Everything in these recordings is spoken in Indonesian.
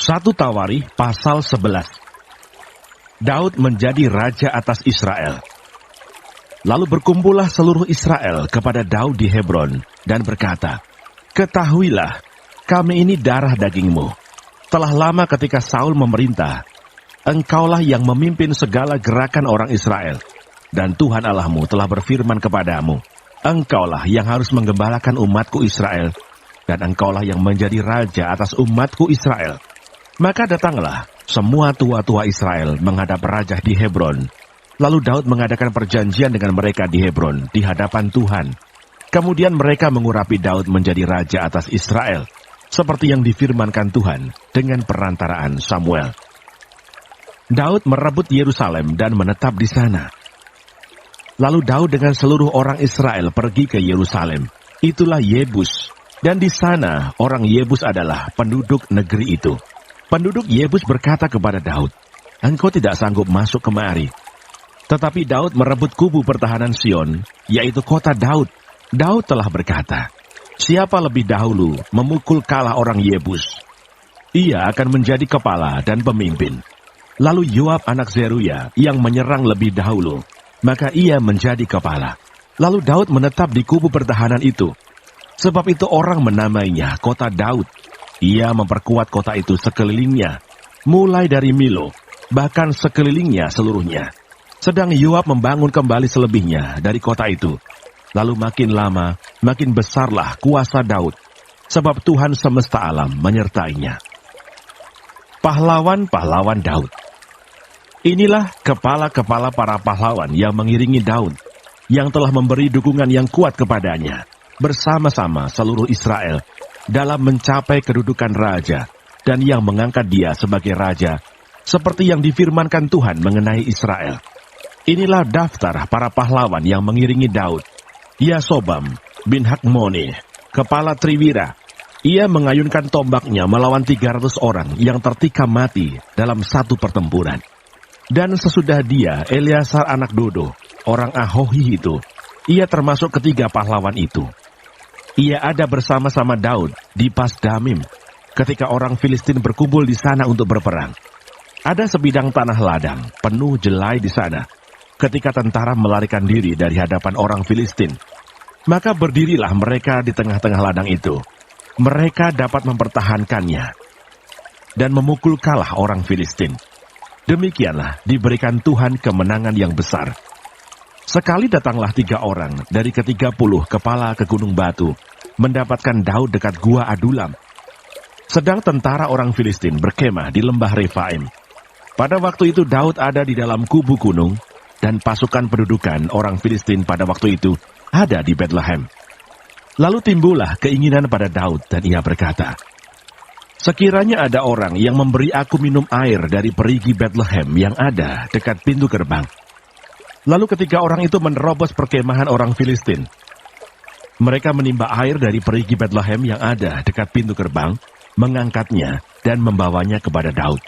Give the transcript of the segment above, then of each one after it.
1 Tawarikh pasal 11. Daud menjadi raja atas Israel. Lalu berkumpullah seluruh Israel kepada Daud di Hebron dan berkata, "Ketahuilah, kami ini darah dagingmu. Telah lama ketika Saul memerintah, engkaulah yang memimpin segala gerakan orang Israel. Dan Tuhan Allahmu telah berfirman kepadamu, engkaulah yang harus menggembalakan umatku Israel, dan engkaulah yang menjadi raja atas umatku Israel." Maka datanglah semua tua-tua Israel menghadap raja di Hebron. Lalu Daud mengadakan perjanjian dengan mereka di Hebron di hadapan Tuhan. Kemudian mereka mengurapi Daud menjadi raja atas Israel, seperti yang difirmankan Tuhan dengan perantaraan Samuel. Daud merebut Yerusalem dan menetap di sana. Lalu Daud dengan seluruh orang Israel pergi ke Yerusalem. Itulah Yebus, dan di sana orang Yebus adalah penduduk negeri itu. Penduduk Yebus berkata kepada Daud, "Engkau tidak sanggup masuk kemari." Tetapi Daud merebut kubu pertahanan Sion, yaitu kota Daud. Daud telah berkata, "Siapa lebih dahulu memukul kalah orang Yebus, ia akan menjadi kepala dan pemimpin." Lalu Yoab anak Zeruya yang menyerang lebih dahulu, maka ia menjadi kepala. Lalu Daud menetap di kubu pertahanan itu. Sebab itu orang menamainya kota Daud. Ia memperkuat kota itu sekelilingnya, mulai dari Milo, bahkan sekelilingnya seluruhnya. Sedang Yoab membangun kembali selebihnya dari kota itu. Lalu makin lama, makin besarlah kuasa Daud, sebab Tuhan semesta alam menyertainya. Pahlawan-pahlawan Daud. Inilah kepala-kepala para pahlawan yang mengiringi Daud, yang telah memberi dukungan yang kuat kepadanya, bersama-sama seluruh Israel, dalam mencapai kedudukan raja, dan yang mengangkat dia sebagai raja, seperti yang difirmankan Tuhan mengenai Israel. Inilah daftar para pahlawan yang mengiringi Daud. Yasobam bin Hakmoni, kepala Triwira. Ia mengayunkan tombaknya melawan 300 orang yang tertikam mati dalam satu pertempuran. Dan sesudah dia, Eleasar anak Dodo, orang Ahohi itu, ia termasuk ketiga pahlawan itu. Ia ada bersama-sama Daud di Pasdamim, ketika orang Filistin berkumpul di sana untuk berperang. Ada sebidang tanah ladang, penuh jelai di sana, ketika tentara melarikan diri dari hadapan orang Filistin. Maka berdirilah mereka di tengah-tengah ladang itu. Mereka dapat mempertahankannya dan memukul kalah orang Filistin. Demikianlah diberikan Tuhan kemenangan yang besar. Sekali datanglah 3 orang dari ke-30 kepala ke Gunung Batu, mendapatkan Daud dekat gua Adulam. Sedang tentara orang Filistin berkemah di lembah Refaim. Pada waktu itu Daud ada di dalam kubu gunung, dan pasukan pendudukan orang Filistin pada waktu itu ada di Betlehem. Lalu timbullah keinginan pada Daud, dan ia berkata, "Sekiranya ada orang yang memberi aku minum air dari perigi Betlehem yang ada dekat pintu gerbang." Lalu ketika orang itu menerobos perkemahan orang Filistin, mereka menimba air dari perigi Betlehem yang ada dekat pintu gerbang, mengangkatnya dan membawanya kepada Daud.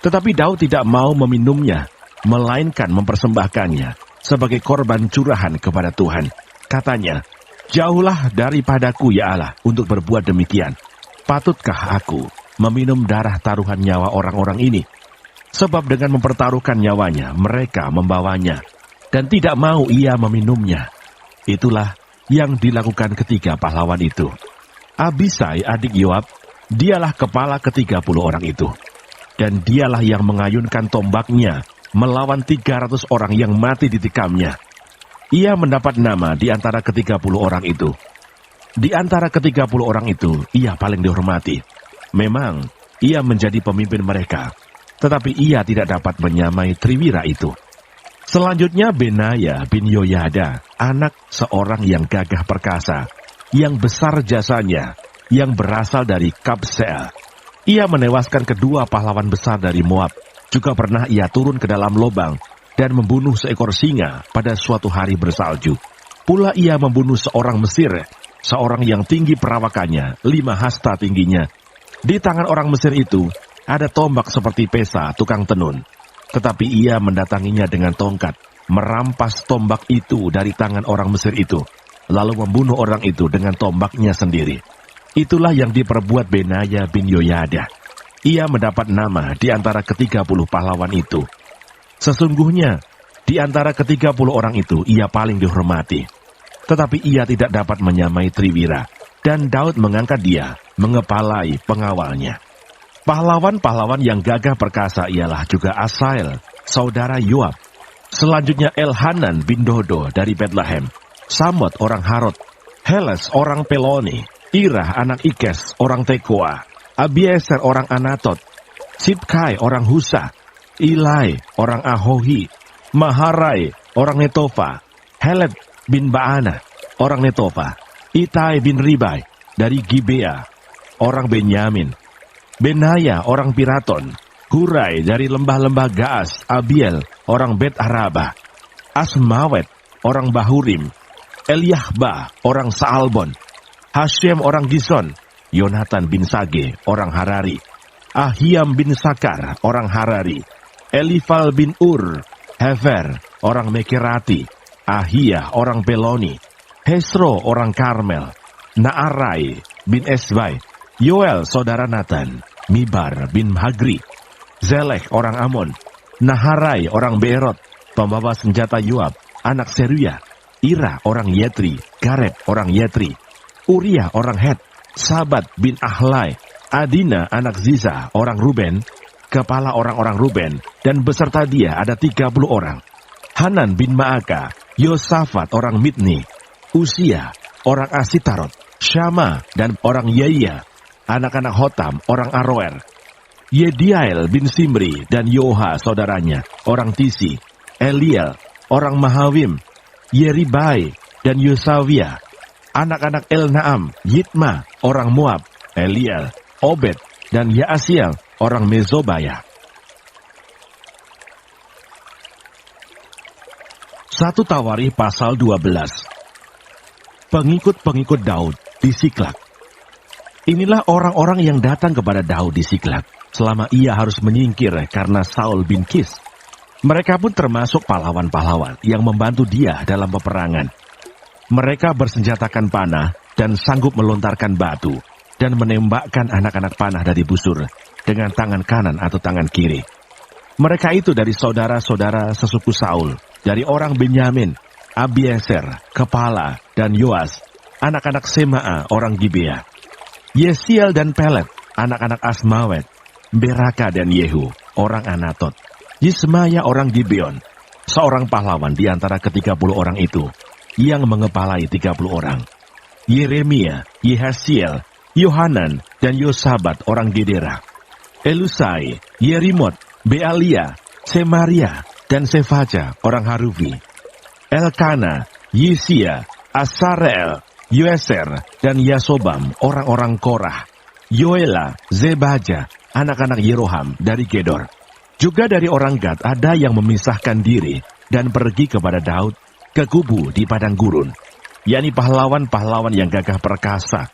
Tetapi Daud tidak mau meminumnya, melainkan mempersembahkannya sebagai korban curahan kepada Tuhan. Katanya, "Jauhlah daripadaku ya Allah untuk berbuat demikian. Patutkah aku meminum darah taruhan nyawa orang-orang ini? Sebab dengan mempertaruhkan nyawanya, mereka membawanya, dan tidak mau ia meminumnya." Itulah yang dilakukan ketiga pahlawan itu. Abisai adik Yoab, dialah kepala ke-30 orang itu. Dan dialah yang mengayunkan tombaknya melawan 300 orang yang mati ditikamnya. Ia mendapat nama di antara ke-30 orang itu. Di antara ke-30 orang itu, ia paling dihormati. Memang, ia menjadi pemimpin mereka, tetapi ia tidak dapat menyamai Triwira itu. Selanjutnya Benaya bin Yoyada, anak seorang yang gagah perkasa, yang besar jasanya, yang berasal dari Kabseel. Ia menewaskan kedua pahlawan besar dari Moab. Juga pernah ia turun ke dalam lubang dan membunuh seekor singa pada suatu hari bersalju. Pula ia membunuh seorang Mesir, seorang yang tinggi perawakannya, 5 hasta tingginya. Di tangan orang Mesir itu ada tombak seperti pesa tukang tenun. Tetapi ia mendatanginya dengan tongkat, merampas tombak itu dari tangan orang Mesir itu, lalu membunuh orang itu dengan tombaknya sendiri. Itulah yang diperbuat Benaya bin Yoyada. ia mendapat nama di antara ke-30 pahlawan itu. Sesungguhnya, di antara ke-30 orang itu ia paling dihormati. Tetapi ia tidak dapat menyamai Triwira, dan Daud mengangkat dia mengepalai pengawalnya. Pahlawan-pahlawan yang gagah perkasa ialah juga Asael, saudara Yoab. Selanjutnya Elhanan bin Dodo dari Betlehem, Samot orang Harod, Heles orang Peloni, Irah anak Ikes orang Tekoa, Abieser orang Anatot, Sibkai orang Husa, Ilai orang Ahohi, Maharai orang Netofa, Heled bin Baana orang Netofa, Itai bin Ribai dari Gibea orang Benyamin, Benaya orang Piraton, Hurai dari lembah-lembah Gaas, Abiel orang Bet Araba, Asmawet orang Bahurim, Eliahba orang Saalbon, Hashem orang Gison, Yonatan bin Sage orang Harari, Ahiam bin Sakar orang Harari, Elifal bin Ur, Hefer orang Mekerati, Ahia orang Peloni, Hesro orang Karmel, Naarai bin Esbai, Yoel saudara Nathan, Mibar bin Hagri, Zelek orang Amon, Naharai orang Beerot, pembawa senjata Yoab, anak Seruya, Ira orang Yetri, Gareb orang Yetri, Uriah orang Het, Sabat bin Ahlai, Adina anak Ziza orang Ruben, kepala orang-orang Ruben, dan beserta dia ada 30 orang. Hanan bin Maaka, Yosafat orang Mitni, Usia orang Asitarot, Syama dan orang Yaiya, anak-anak Hotam orang Aroer, Yediael bin Simri dan Yoha saudaranya orang Tisi, Eliel orang Mahawim, Yeribai dan Yosavia, anak-anak Elnaam, Yitma orang Moab, Eliel, Obed dan Yaasiel orang Mezobaya. 1 Tawarikh pasal 12. Pengikut-pengikut Daud di Siklak. Inilah orang-orang yang datang kepada Daud di Siklak selama ia harus menyingkir karena Saul bin Kis. Mereka pun termasuk pahlawan-pahlawan yang membantu dia dalam peperangan. Mereka bersenjatakan panah dan sanggup melontarkan batu dan menembakkan anak-anak panah dari busur dengan tangan kanan atau tangan kiri. Mereka itu dari saudara-saudara sesuku Saul, dari orang Benyamin, Abieser, kepala, dan Yoas, anak-anak Sema'a orang Gibea, Yesiel dan Pelet, anak-anak Asmawet, Beraka dan Yehu, orang Anatot, Yismaya orang Gibeon, seorang pahlawan di antara ke-30 orang itu, yang mengepalai 30 orang. Yeremia, Yehasiel, Yohanan, dan Yosabat orang Gedera, Elusai, Yerimot, Bealia, Semaria, dan Sefaja orang Harufi, Elkana, Yisia, Asarel, Yoeser, dan Yasobam orang-orang Korah, Yoela, Zebaja, anak-anak Yeroham dari Gedor. Juga dari orang Gad ada yang memisahkan diri dan pergi kepada Daud ke kubu di padang gurun, yakni pahlawan-pahlawan yang gagah perkasa,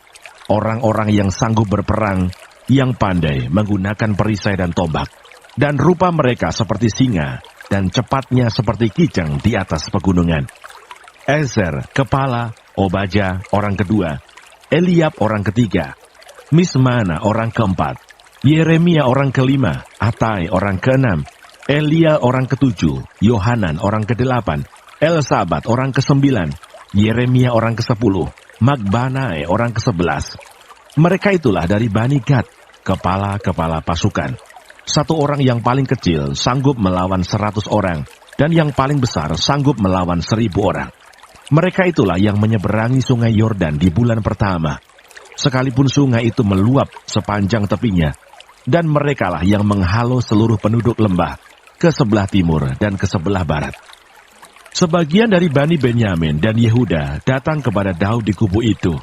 orang-orang yang sanggup berperang, yang pandai menggunakan perisai dan tombak, dan rupa mereka seperti singa, dan cepatnya seperti kijang di atas pegunungan. Ezer, kepala, Obaja, orang kedua, Eliab, orang ketiga, Mismana, orang keempat, Yeremia, orang kelima, Atai, orang keenam, Elia, orang ketujuh, Yohanan, orang kedelapan, Elsabat, orang kesembilan, Yeremia, orang kesepuluh, Magbanai, orang ke-11. Mereka itulah dari Bani Gad, kepala-kepala pasukan. Satu orang yang paling kecil sanggup melawan 100 orang, dan yang paling besar sanggup melawan 1000 orang. Mereka itulah yang menyeberangi sungai Yordan di bulan pertama, sekalipun sungai itu meluap sepanjang tepinya, dan merekalah yang menghalau seluruh penduduk lembah ke sebelah timur dan ke sebelah barat. Sebagian dari Bani Benyamin dan Yehuda datang kepada Daud di kubu itu.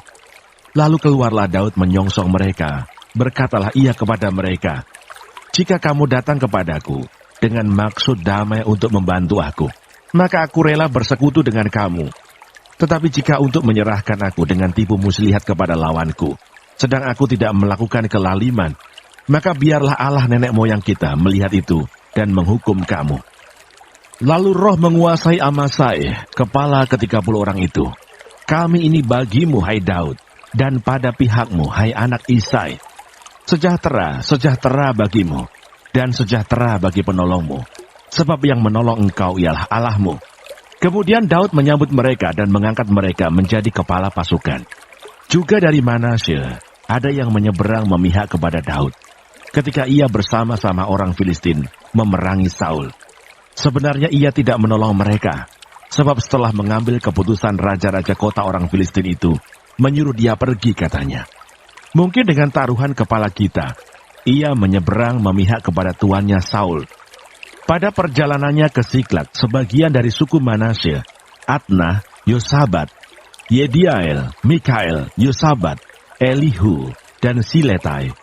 Lalu keluarlah Daud menyongsong mereka. Berkatalah ia kepada mereka, "Jika kamu datang kepadaku dengan maksud damai untuk membantu aku, maka aku rela bersekutu dengan kamu. Tetapi jika untuk menyerahkan aku dengan tipu muslihat kepada lawanku, sedang aku tidak melakukan kelaliman, maka biarlah Allah nenek moyang kita melihat itu dan menghukum kamu." Lalu roh menguasai Amasai, kepala ke-30 orang itu. "Kami ini bagimu, hai Daud, dan pada pihakmu, hai anak Isai. Sejahtera, sejahtera bagimu, dan sejahtera bagi penolongmu, sebab yang menolong engkau ialah Allahmu. Kemudian Daud menyambut mereka dan mengangkat mereka menjadi kepala pasukan. Juga dari Manasye, ada yang menyeberang memihak kepada Daud, ketika ia bersama-sama orang Filistin memerangi Saul. Sebenarnya ia tidak menolong mereka, sebab setelah mengambil keputusan raja-raja kota orang Filistin itu, menyuruh dia pergi katanya. Mungkin dengan taruhan kepala kita, ia menyeberang memihak kepada tuannya Saul. Pada perjalanannya ke Siklag, sebagian dari suku Manasye, Adnah, Yosabat, Yediael, Mikael, Yosabat, Elihu, dan Siletai,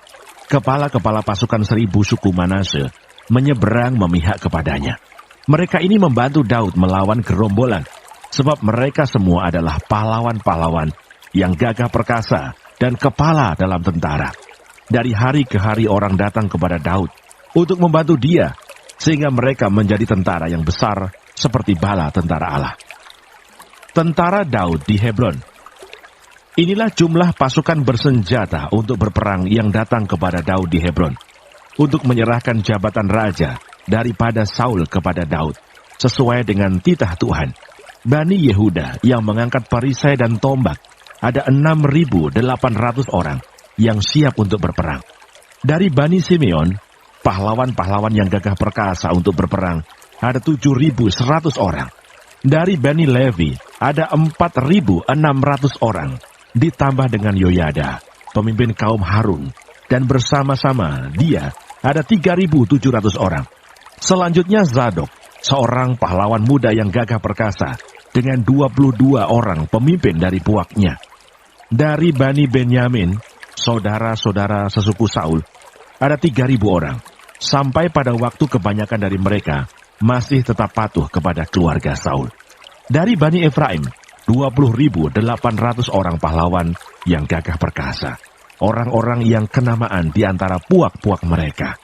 kepala-kepala pasukan 1000 suku Manasye, menyeberang memihak kepadanya. Mereka ini membantu Daud melawan gerombolan, sebab mereka semua adalah pahlawan-pahlawan yang gagah perkasa dan kepala dalam tentara. Dari hari ke hari orang datang kepada Daud untuk membantu dia, sehingga mereka menjadi tentara yang besar seperti bala tentara Allah. Tentara Daud di Hebron. Inilah jumlah pasukan bersenjata untuk berperang yang datang kepada Daud di Hebron, untuk menyerahkan jabatan raja daripada Saul kepada Daud, sesuai dengan titah Tuhan. Bani Yehuda yang mengangkat perisai dan tombak, ada 6.800 orang yang siap untuk berperang. Dari Bani Simeon, pahlawan-pahlawan yang gagah perkasa untuk berperang, ada 7.100 orang. Dari Bani Levi, ada 4.600 orang, ditambah dengan Yoyada, pemimpin kaum Harun, dan bersama-sama dia ada 3.700 orang. Selanjutnya Zadok, seorang pahlawan muda yang gagah perkasa, dengan 22 orang pemimpin dari puaknya. Dari Bani Benyamin, saudara-saudara sesuku Saul, ada 3.000 orang. Sampai pada waktu kebanyakan dari mereka masih tetap patuh kepada keluarga Saul. Dari Bani Efraim, 20.800 orang pahlawan yang gagah perkasa, orang-orang yang kenamaan di antara puak-puak mereka.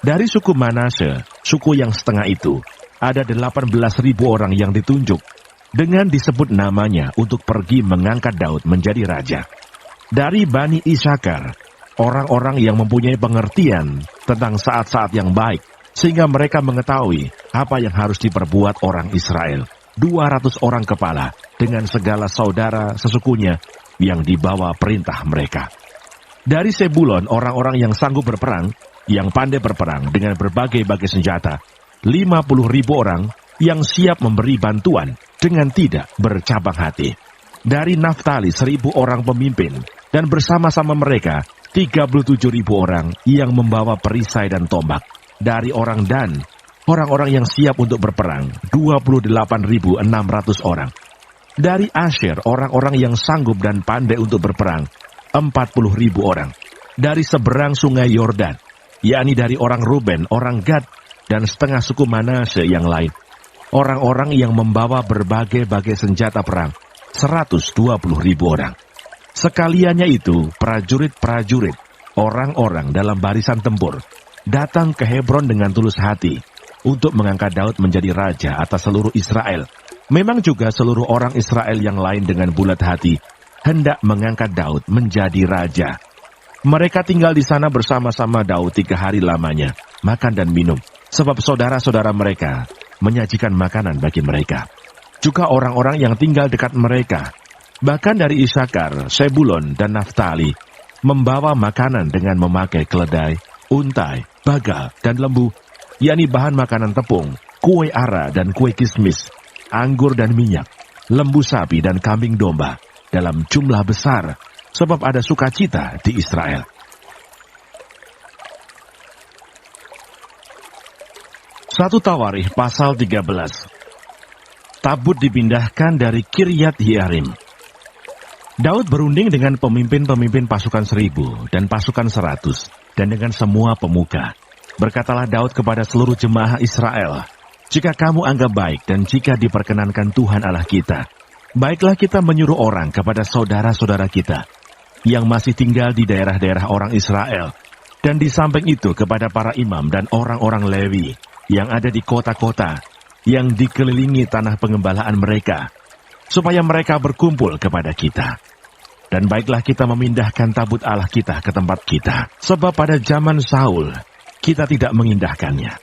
Dari suku Manasye, suku yang setengah itu, ada 18.000 orang yang ditunjuk dengan disebut namanya untuk pergi mengangkat Daud menjadi raja. Dari Bani Isakar, orang-orang yang mempunyai pengertian tentang saat-saat yang baik, sehingga mereka mengetahui apa yang harus diperbuat orang Israel. 200 orang kepala dengan segala saudara sesukunya yang dibawa perintah mereka. Dari Sebulon, orang-orang yang sanggup berperang, yang pandai berperang dengan berbagai-bagai senjata, 50.000 orang yang siap memberi bantuan dengan tidak bercabang hati. Dari Naftali 1.000 orang pemimpin, dan bersama-sama mereka 37.000 orang yang membawa perisai dan tombak. Dari orang Dan, orang-orang yang siap untuk berperang, 28.600 orang. Dari Asher, orang-orang yang sanggup dan pandai untuk berperang, 40.000 orang. Dari seberang sungai Yordan, yakni dari orang Ruben, orang Gad, dan setengah suku Manasye yang lain, orang-orang yang membawa berbagai-bagai senjata perang, 120.000 orang. Sekaliannya itu, prajurit-prajurit, orang-orang dalam barisan tempur, datang ke Hebron dengan tulus hati, untuk mengangkat Daud menjadi raja atas seluruh Israel. Memang juga seluruh orang Israel yang lain dengan bulat hati, hendak mengangkat Daud menjadi raja. Mereka tinggal di sana bersama-sama Daud 3 hari lamanya, makan dan minum, sebab saudara-saudara mereka menyajikan makanan bagi mereka. Juga orang-orang yang tinggal dekat mereka, bahkan dari Isakar, Sebulon, dan Naftali, membawa makanan dengan memakai keledai, untai, bagal, dan lembu, yakni bahan makanan tepung, kue ara dan kue kismis, anggur dan minyak, lembu sapi dan kambing domba, dalam jumlah besar, sebab ada sukacita di Israel. Satu Tawarikh pasal 13. Tabut dipindahkan dari Kiryat Yearim. Daud berunding dengan pemimpin-pemimpin pasukan 1.000 dan pasukan 100, dan dengan semua pemuka. Berkatalah Daud kepada seluruh jemaah Israel, "Jika kamu anggap baik dan jika diperkenankan Tuhan Allah kita, baiklah kita menyuruh orang kepada saudara-saudara kita yang masih tinggal di daerah-daerah orang Israel, dan di samping itu kepada para imam dan orang-orang Lewi yang ada di kota-kota yang dikelilingi tanah pengembalaan mereka, supaya mereka berkumpul kepada kita. dan baiklah kita memindahkan tabut Allah kita ke tempat kita. Sebab pada zaman Saul, kita tidak mengindahkannya.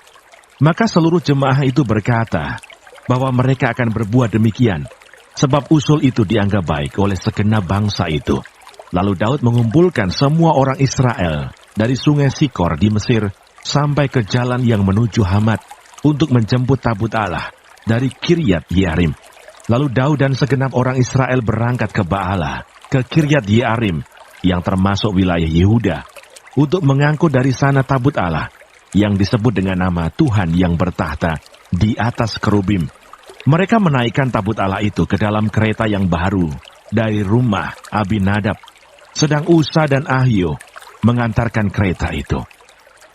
Maka seluruh jemaah itu berkata bahwa mereka akan berbuat demikian, sebab usul itu dianggap baik oleh segenap bangsa itu. Lalu Daud mengumpulkan semua orang Israel dari sungai Sikor di Mesir sampai ke jalan yang menuju Hamat untuk menjemput tabut Allah dari Kiryat Yearim. Lalu Daud dan segenap orang Israel berangkat ke Baala, ke Kiryat Yearim yang termasuk wilayah Yehuda, untuk mengangkut dari sana tabut Allah yang disebut dengan nama Tuhan yang bertahta di atas kerubim. Mereka menaikkan tabut Allah itu ke dalam kereta yang baru dari rumah Abinadab, sedang Usa dan Ahio mengantarkan kereta itu.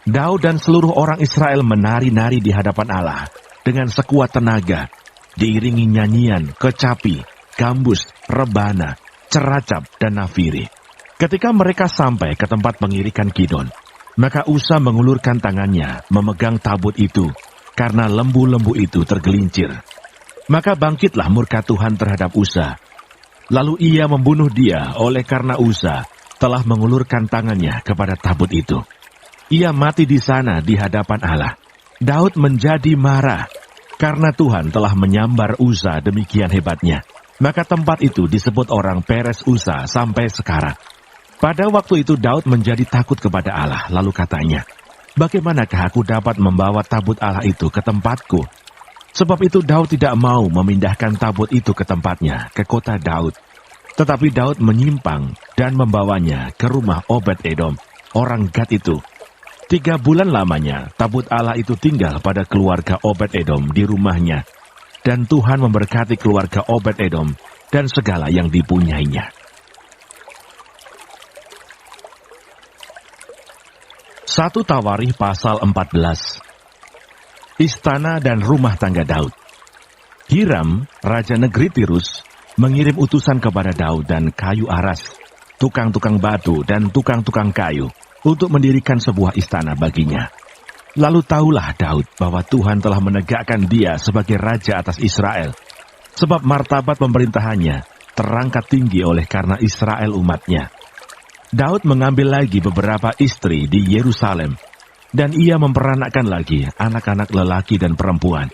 Daud dan seluruh orang Israel menari-nari di hadapan Allah dengan sekuat tenaga, diiringi nyanyian, kecapi, gambus, rebana, ceracap, dan nafiri. Ketika mereka sampai ke tempat pengirikan Kidon, maka Usa mengulurkan tangannya memegang tabut itu, karena lembu-lembu itu tergelincir. Maka bangkitlah murka Tuhan terhadap Usa. Lalu ia membunuh dia oleh karena Usa telah mengulurkan tangannya kepada tabut itu. Ia mati di sana di hadapan Allah. Daud menjadi marah karena Tuhan telah menyambar Usa demikian hebatnya. Maka tempat itu disebut orang Peres Usa sampai sekarang. Pada waktu itu Daud menjadi takut kepada Allah, lalu katanya, "Bagaimanakah aku dapat membawa tabut Allah itu ke tempatku?" Sebab itu Daud tidak mau memindahkan tabut itu ke tempatnya, ke kota Daud. Tetapi Daud menyimpang dan membawanya ke rumah Obed-Edom, orang Gad itu. 3 bulan lamanya tabut Allah itu tinggal pada keluarga Obed-Edom di rumahnya. Dan Tuhan memberkati keluarga Obed-Edom dan segala yang dipunyainya. 1 Tawarikh pasal 14. Istana dan rumah tangga Daud. Hiram, raja negeri Tirus, mengirim utusan kepada Daud dan kayu aras, tukang-tukang batu dan tukang-tukang kayu, untuk mendirikan sebuah istana baginya. Lalu tahulah Daud bahwa Tuhan telah menegakkan dia sebagai raja atas Israel, sebab martabat pemerintahannya terangkat tinggi oleh karena Israel umatnya. Daud mengambil lagi beberapa istri di Yerusalem, dan ia memperanakkan lagi anak-anak lelaki dan perempuan.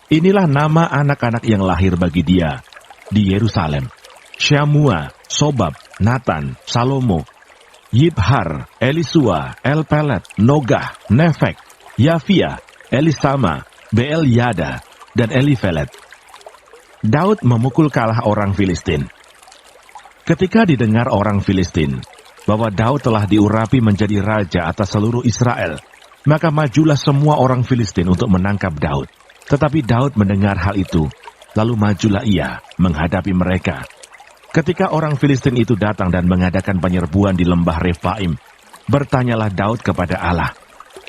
Inilah nama anak-anak yang lahir bagi dia di Yerusalem: Syamua, Sobab, Natan, Salomo, Yibhar, Elisua, Elpelet, Nogah, Nefek, Yafia, Elisama, Beel-Yada, dan Elifelet. Daud memukul kalah orang Filistin. Ketika didengar orang Filistin bahwa Daud telah diurapi menjadi raja atas seluruh Israel, maka majulah semua orang Filistin untuk menangkap Daud. Tetapi Daud mendengar hal itu, lalu majulah ia menghadapi mereka. Ketika orang Filistin itu datang dan mengadakan penyerbuan di lembah Refaim, bertanyalah Daud kepada Allah,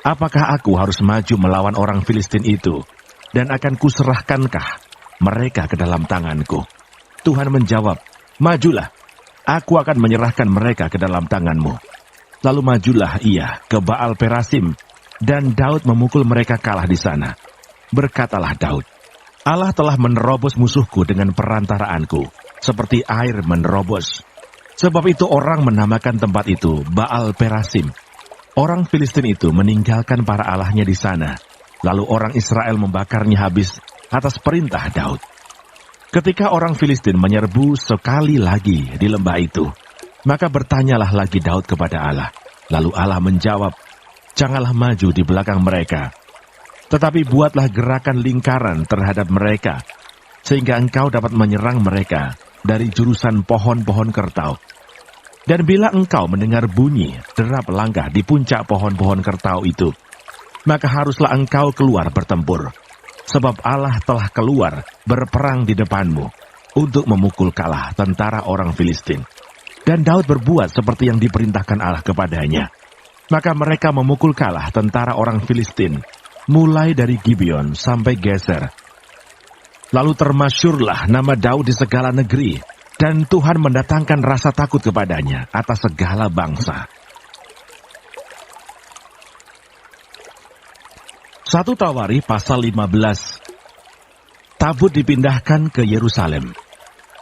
"Apakah aku harus maju melawan orang Filistin itu, dan akan kuserahkankah mereka ke dalam tanganku?" Tuhan menjawab, "Majulah, aku akan menyerahkan mereka ke dalam tanganmu." Lalu majulah ia ke Baal Perasim, dan Daud memukul mereka kalah di sana. Berkatalah Daud, "Allah telah menerobos musuhku dengan perantaraanku, seperti air menerobos." Sebab itu orang menamakan tempat itu Baal Perasim. Orang Filistin itu meninggalkan para allahnya di sana, lalu orang Israel membakarnya habis atas perintah Daud. Ketika orang Filistin menyerbu sekali lagi di lembah itu, maka bertanyalah lagi Daud kepada Allah. Lalu Allah menjawab, "Janganlah maju di belakang mereka, tetapi buatlah gerakan lingkaran terhadap mereka, sehingga engkau dapat menyerang mereka dari jurusan pohon-pohon kertau. Dan bila engkau mendengar bunyi derap langkah di puncak pohon-pohon kertau itu, maka haruslah engkau keluar bertempur, sebab Allah telah keluar berperang di depanmu untuk memukul kalah tentara orang Filistin." Dan Daud berbuat seperti yang diperintahkan Allah kepadanya. Maka mereka memukul kalah tentara orang Filistin, mulai dari Gibeon sampai Geser. Lalu termasyurlah nama Daud di segala negeri, dan Tuhan mendatangkan rasa takut kepadanya atas segala bangsa. 1 Tawarikh pasal 15. Tabut dipindahkan ke Yerusalem.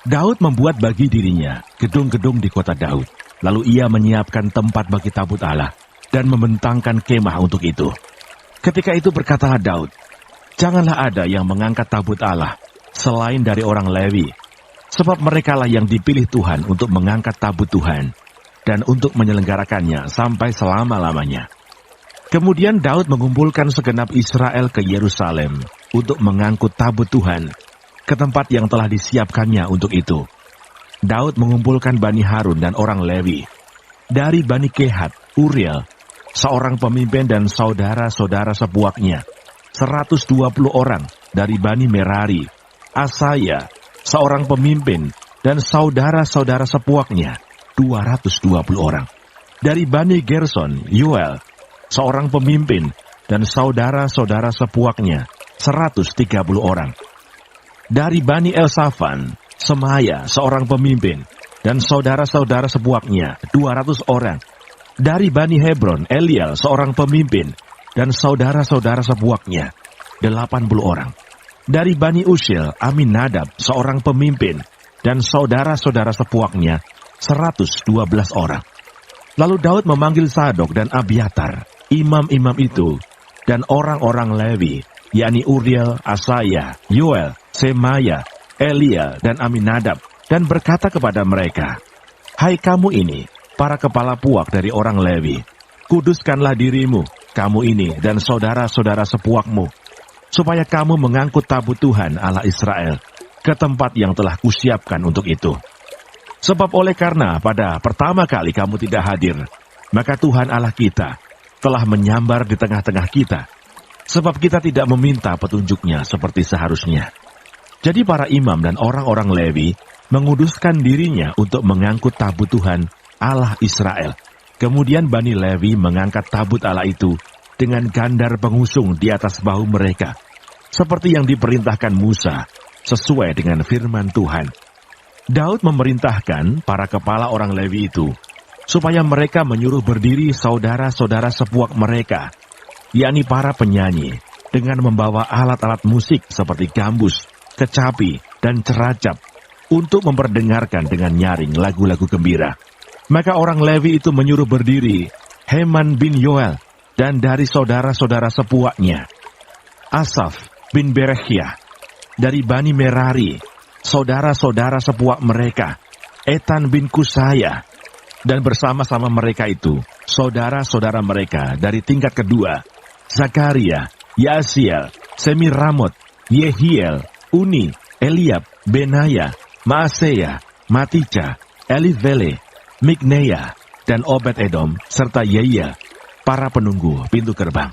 Daud membuat bagi dirinya gedung-gedung di kota Daud. Lalu ia menyiapkan tempat bagi tabut Allah dan membentangkan kemah untuk itu. Ketika itu berkatalah Daud, "Janganlah ada yang mengangkat tabut Allah selain dari orang Lewi, sebab merekalah yang dipilih Tuhan untuk mengangkat tabut Tuhan dan untuk menyelenggarakannya sampai selama-lamanya." Kemudian Daud mengumpulkan segenap Israel ke Yerusalem untuk mengangkut tabut Tuhan ke tempat yang telah disiapkannya untuk itu. Daud mengumpulkan Bani Harun dan orang Lewi. Dari Bani Kehat, Uriel, seorang pemimpin dan saudara-saudara sepuaknya, 120 orang. Dari Bani Merari, Asaya, seorang pemimpin dan saudara-saudara sepuaknya, 220 orang. Dari Bani Gerson, Yoel, seorang pemimpin dan saudara-saudara sepuaknya, 130 orang. Dari Bani Elsafan, Semaya, seorang pemimpin, dan saudara-saudara sepuaknya, 200 orang. Dari Bani Hebron, Eliel, seorang pemimpin, dan saudara-saudara sepuaknya, 80 orang. Dari Bani Usiel, Aminadab, seorang pemimpin, dan saudara-saudara sepuaknya, 112 orang. Lalu Daud memanggil Sadok dan Abiatar, imam-imam itu, dan orang-orang Lewi, yakni Uriel, Asaya, Yoel, Semaya, Elia, dan Aminadab, dan berkata kepada mereka, "Hai kamu ini, para kepala puak dari orang Lewi, kuduskanlah dirimu, kamu ini dan saudara-saudara sepuakmu, supaya kamu mengangkut tabut Tuhan Allah Israel ke tempat yang telah kusiapkan untuk itu. Sebab oleh karena pada pertama kali kamu tidak hadir, maka Tuhan Allah kita telah menyambar di tengah-tengah kita, sebab kita tidak meminta petunjuknya seperti seharusnya." Jadi para imam dan orang-orang Lewi menguduskan dirinya untuk mengangkut tabut Tuhan Allah Israel. Kemudian Bani Lewi mengangkat tabut Allah itu dengan gandar pengusung di atas bahu mereka, seperti yang diperintahkan Musa, sesuai dengan firman Tuhan. Daud memerintahkan para kepala orang Lewi itu, supaya mereka menyuruh berdiri saudara-saudara sepuak mereka, yakni para penyanyi, dengan membawa alat-alat musik seperti gambus, kecapi, dan ceracap, untuk memperdengarkan dengan nyaring lagu-lagu gembira. Maka orang Lewi itu menyuruh berdiri Heman bin Yoel, dan dari saudara-saudara sepuaknya, Asaf bin Berechiah. Dari Bani Merari, saudara-saudara sepuak mereka, Etan bin Kusaya. Dan bersama-sama mereka itu, saudara-saudara mereka dari tingkat kedua, Zakaria, Yaasiel, Semiramot, Yehiel, Uni, Eliab, Benaya, Maaseya, Matica, Elivele, Mikneya, dan Obed-Edom, serta Yehiel, para penunggu pintu gerbang.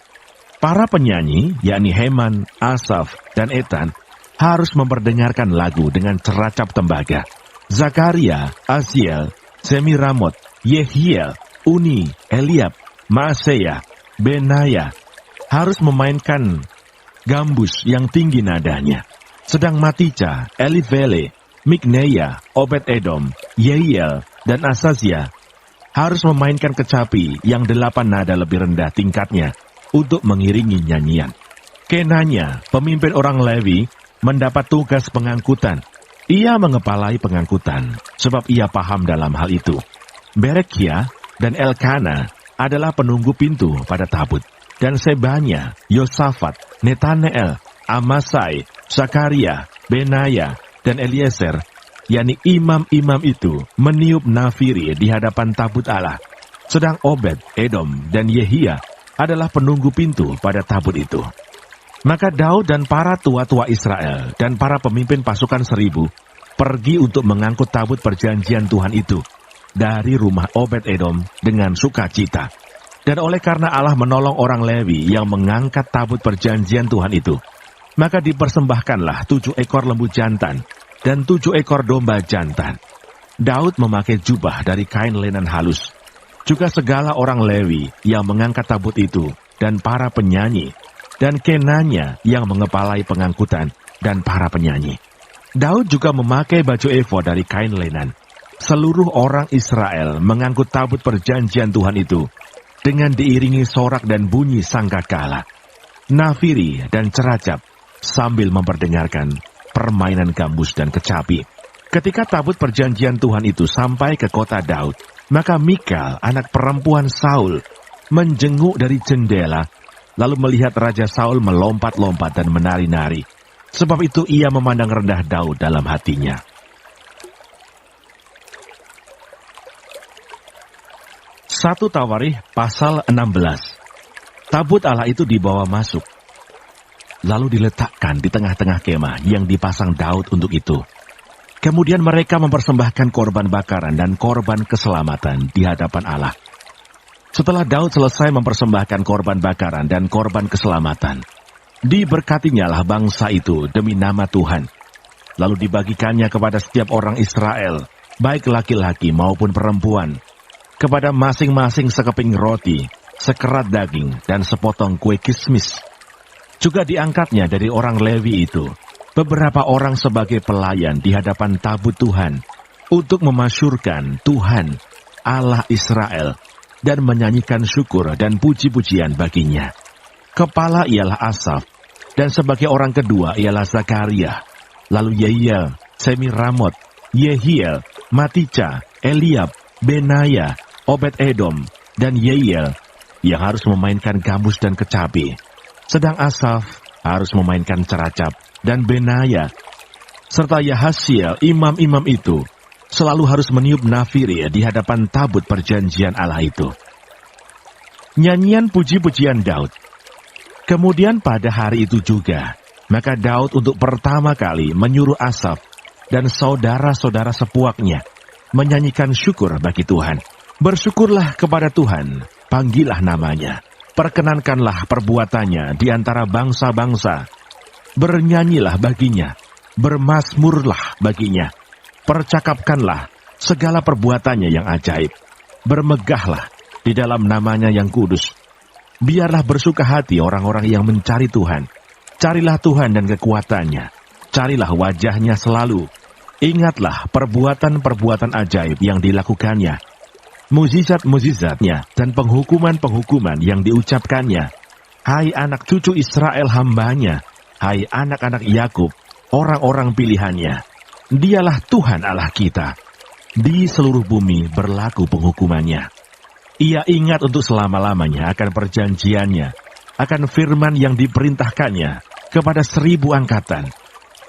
Para penyanyi, yakni Heman, Asaf, dan Etan, harus memperdengarkan lagu dengan ceracap tembaga. Zakaria, Asiel, Semiramot, Yehiel, Uni, Eliab, Maaseya, Benaya, harus memainkan gambus yang tinggi nadanya. Sedang Matica, Elivele, Mikneya, Obed-Edom, Yehiel, dan Asazia harus memainkan kecapi yang 8 nada lebih rendah tingkatnya untuk mengiringi nyanyian. Kenanya, pemimpin orang Lewi, mendapat tugas pengangkutan. Ia mengepalai pengangkutan, sebab ia paham dalam hal itu. Berekia dan Elkana adalah penunggu pintu pada tabut, dan Sebanya, Yosafat, Netaneel, Amasai, Zakaria, Benaya, dan Eliezer, yakni imam-imam itu, meniup nafiri di hadapan tabut Allah. Sedang Obed, Edom, dan Yehia adalah penunggu pintu pada tabut itu. Maka Daud dan para tua-tua Israel dan para pemimpin pasukan 1000 pergi untuk mengangkut tabut perjanjian Tuhan itu dari rumah Obed-Edom dengan sukacita. Dan oleh karena Allah menolong orang Lewi yang mengangkat tabut perjanjian Tuhan itu, maka dipersembahkanlah 7 ekor lembu jantan dan 7 ekor domba jantan. Daud memakai jubah dari kain lenan halus. Juga segala orang Lewi yang mengangkat tabut itu, dan para penyanyi, dan Kenanya yang mengepalai pengangkutan, dan para penyanyi. Daud juga memakai baju efod dari kain lenan. Seluruh orang Israel mengangkut tabut perjanjian Tuhan itu, dengan diiringi sorak dan bunyi sangkakala, nafiri dan ceracap, sambil memperdengarkan permainan gambus dan kecapi. Ketika tabut perjanjian Tuhan itu sampai ke kota Daud, maka Mikal, anak perempuan Saul, menjenguk dari jendela, lalu melihat Raja Saul melompat-lompat dan menari-nari. Sebab itu ia memandang rendah Daud dalam hatinya. Satu Tawarikh pasal 16. Tabut Allah itu dibawa masuk, lalu diletakkan di tengah-tengah kemah yang dipasang Daud untuk itu. Kemudian mereka mempersembahkan korban bakaran dan korban keselamatan di hadapan Allah. Setelah Daud selesai mempersembahkan korban bakaran dan korban keselamatan, diberkatinyalah bangsa itu demi nama Tuhan. Lalu dibagikannya kepada setiap orang Israel, baik laki-laki maupun perempuan, kepada masing-masing sekeping roti, sekerat daging, dan sepotong kue kismis. Juga diangkatnya dari orang Lewi itu beberapa orang sebagai pelayan di hadapan tabut Tuhan untuk memasyurkan Tuhan, Allah Israel, dan menyanyikan syukur dan puji-pujian baginya. Kepala ialah Asaf, dan sebagai orang kedua ialah Zakaria, lalu Yeiel, Semiramot, Yehiel, Matica, Eliab, Benaya, Obed-Edom, dan Yeiel yang harus memainkan gambus dan kecapi. Sedang Asaf harus memainkan ceracap, dan Benaya, serta Yahasiel, imam-imam itu, selalu harus meniup nafiri di hadapan tabut perjanjian Allah itu. Nyanyian puji-pujian Daud. Kemudian pada hari itu juga, maka Daud untuk pertama kali menyuruh Asaf dan saudara-saudara sepuaknya menyanyikan syukur bagi Tuhan. Bersyukurlah kepada Tuhan, panggillah namanya, perkenankanlah perbuatannya di antara bangsa-bangsa. Bernyanyilah baginya, bermazmurlah baginya, percakapkanlah segala perbuatannya yang ajaib, bermegahlah di dalam namanya yang kudus. Biarlah bersuka hati orang-orang yang mencari Tuhan. Carilah Tuhan dan kekuatannya, carilah wajahnya selalu. Ingatlah perbuatan-perbuatan ajaib yang dilakukannya, mukjizat-mukjizatnya dan penghukuman-penghukuman yang diucapkannya. Hai anak cucu Israel hambanya, hai anak-anak Yakub, orang-orang pilihannya, dialah Tuhan Allah kita. Di seluruh bumi berlaku penghukumannya. Ia ingat untuk selama-lamanya akan perjanjiannya, akan firman yang diperintahkannya kepada 1000 angkatan,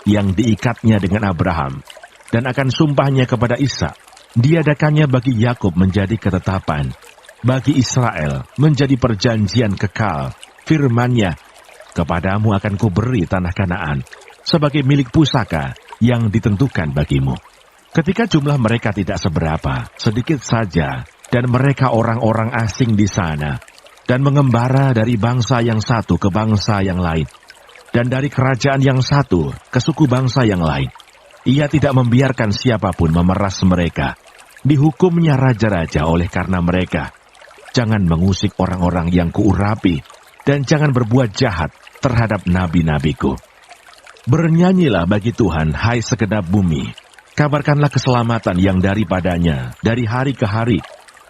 yang diikatnya dengan Abraham, dan akan sumpahnya kepada Ishak. Diadakannya bagi Yakub menjadi ketetapan, bagi Israel menjadi perjanjian kekal. Firman-Nya, kepadamu akan kuberi tanah Kanaan sebagai milik pusaka yang ditentukan bagimu. Ketika jumlah mereka tidak seberapa, sedikit saja, dan mereka orang-orang asing di sana, dan mengembara dari bangsa yang satu ke bangsa yang lain, dan dari kerajaan yang satu ke suku bangsa yang lain, ia tidak membiarkan siapapun memeras mereka. Dihukumnya raja-raja oleh karena mereka. Jangan mengusik orang-orang yang kuurapi, dan jangan berbuat jahat terhadap nabi-nabiku. Bernyanyilah bagi Tuhan, hai segenap bumi. Kabarkanlah keselamatan yang daripadanya, dari hari ke hari.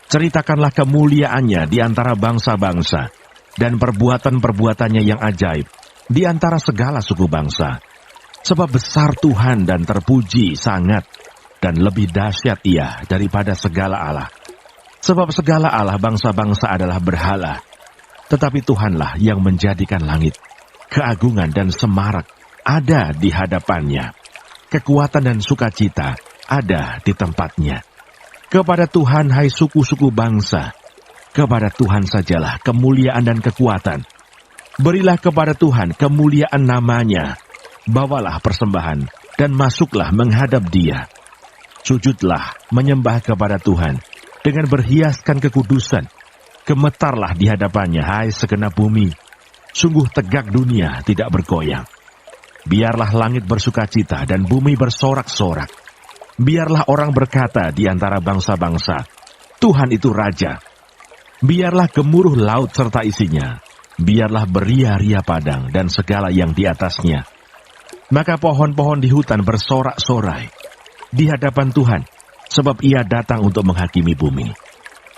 Ceritakanlah kemuliaannya di antara bangsa-bangsa, dan perbuatan-perbuatannya yang ajaib di antara segala suku bangsa. Sebab besar Tuhan dan terpuji sangat, dan lebih dahsyat ia daripada segala Allah. Sebab segala Allah bangsa-bangsa adalah berhala, tetapi Tuhanlah yang menjadikan langit. Keagungan dan semarak ada di hadapannya. Kekuatan dan sukacita ada di tempatnya. Kepada Tuhan, hai suku-suku bangsa, kepada Tuhan sajalah kemuliaan dan kekuatan. Berilah kepada Tuhan kemuliaan namanya. Bawalah persembahan dan masuklah menghadap Dia. Sujudlah menyembah kepada Tuhan dengan berhiaskan kekudusan. Gemetarlah di hadapannya, hai segenap bumi. Sungguh tegak dunia tidak bergoyang. Biarlah langit bersukacita dan bumi bersorak-sorak. Biarlah orang berkata di antara bangsa-bangsa, Tuhan itu Raja. Biarlah gemuruh laut serta isinya. Biarlah beria-ria padang dan segala yang di atasnya. Maka pohon-pohon di hutan bersorak-sorai di hadapan Tuhan, sebab Ia datang untuk menghakimi bumi.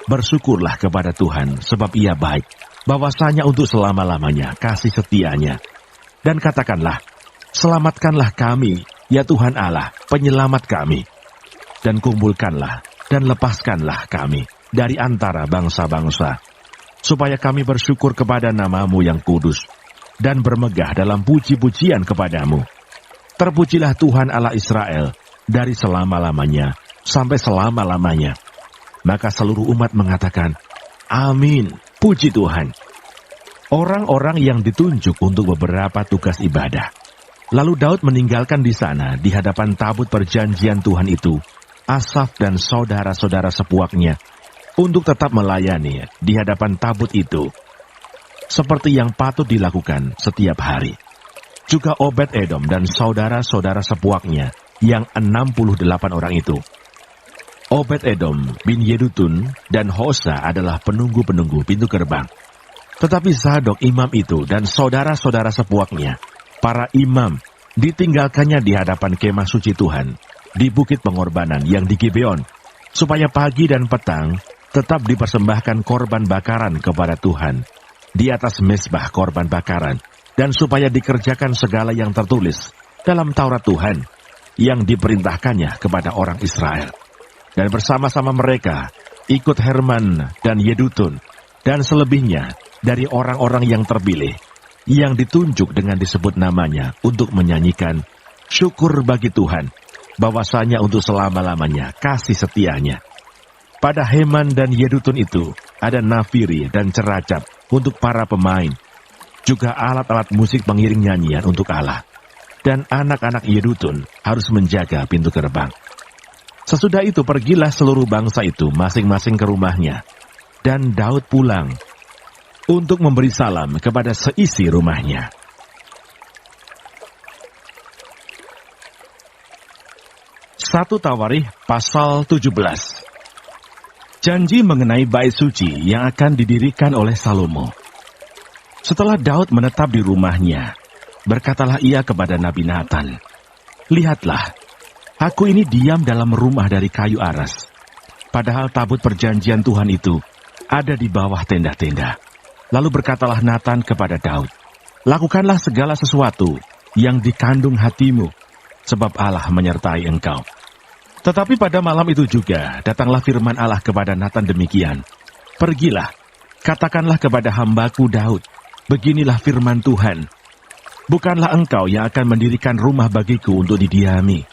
Bersyukurlah kepada Tuhan, sebab Ia baik, bahwasanya untuk selama-lamanya kasih setianya. Dan katakanlah, selamatkanlah kami, ya Tuhan Allah, penyelamat kami. Dan kumpulkanlah dan lepaskanlah kami dari antara bangsa-bangsa, supaya kami bersyukur kepada nama-Mu yang kudus, dan bermegah dalam puji-pujian kepadamu. Terpujilah Tuhan Allah Israel dari selama-lamanya sampai selama-lamanya. Maka seluruh umat mengatakan, Amin, puji Tuhan. Orang-orang yang ditunjuk untuk beberapa tugas ibadah. Lalu Daud meninggalkan di sana, di hadapan tabut perjanjian Tuhan itu, Asaf dan saudara-saudara sepuaknya, untuk tetap melayani di hadapan tabut itu, seperti yang patut dilakukan setiap hari. Juga Obed-Edom dan saudara-saudara sepuaknya, yang 68 orang itu. Obed-Edom bin Yedutun dan Hosa adalah penunggu-penunggu pintu gerbang. Tetapi Zadok imam itu dan saudara-saudara sepuaknya, para imam, ditinggalkannya di hadapan kemah suci Tuhan, di bukit pengorbanan yang di Gibeon, supaya pagi dan petang tetap dipersembahkan korban bakaran kepada Tuhan, di atas mezbah korban bakaran, dan supaya dikerjakan segala yang tertulis dalam Taurat Tuhan, yang diperintahkannya kepada orang Israel. Dan bersama-sama mereka ikut Herman dan Yedutun, dan selebihnya dari orang-orang yang terpilih, yang ditunjuk dengan disebut namanya untuk menyanyikan syukur bagi Tuhan, bahwasanya untuk selama-lamanya kasih setianya. Pada Heman dan Yedutun itu ada nafiri dan ceracap untuk para pemain, juga alat-alat musik pengiring nyanyian untuk Allah. Dan anak-anak Yedutun harus menjaga pintu gerbang. Sesudah itu pergilah seluruh bangsa itu masing-masing ke rumahnya, dan Daud pulang untuk memberi salam kepada seisi rumahnya. Satu Tawarikh pasal 17. Janji mengenai bait suci yang akan didirikan oleh Salomo. Setelah Daud menetap di rumahnya, berkatalah ia kepada Nabi Natan, Lihatlah, aku ini diam dalam rumah dari kayu aras, padahal tabut perjanjian Tuhan itu ada di bawah tenda-tenda. Lalu berkatalah Natan kepada Daud, Lakukanlah segala sesuatu yang dikandung hatimu, sebab Allah menyertai engkau. Tetapi pada malam itu juga datanglah firman Allah kepada Natan demikian, Pergilah, katakanlah kepada hambaku Daud, beginilah firman Tuhan, bukanlah engkau yang akan mendirikan rumah bagiku untuk didiami.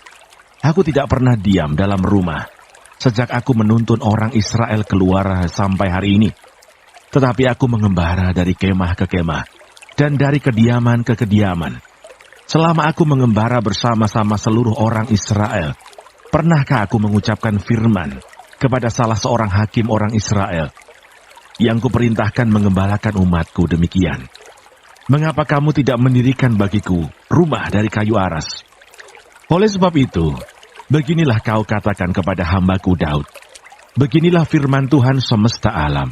Aku tidak pernah diam dalam rumah, sejak aku menuntun orang Israel keluar sampai hari ini. Tetapi aku mengembara dari kemah ke kemah, dan dari kediaman ke kediaman. Selama aku mengembara bersama-sama seluruh orang Israel, pernahkah aku mengucapkan firman kepada salah seorang hakim orang Israel, yang kuperintahkan mengembalakan umatku demikian? Mengapa kamu tidak mendirikan bagiku rumah dari kayu aras? Oleh sebab itu, beginilah kau katakan kepada hambaku Daud, beginilah firman Tuhan semesta alam,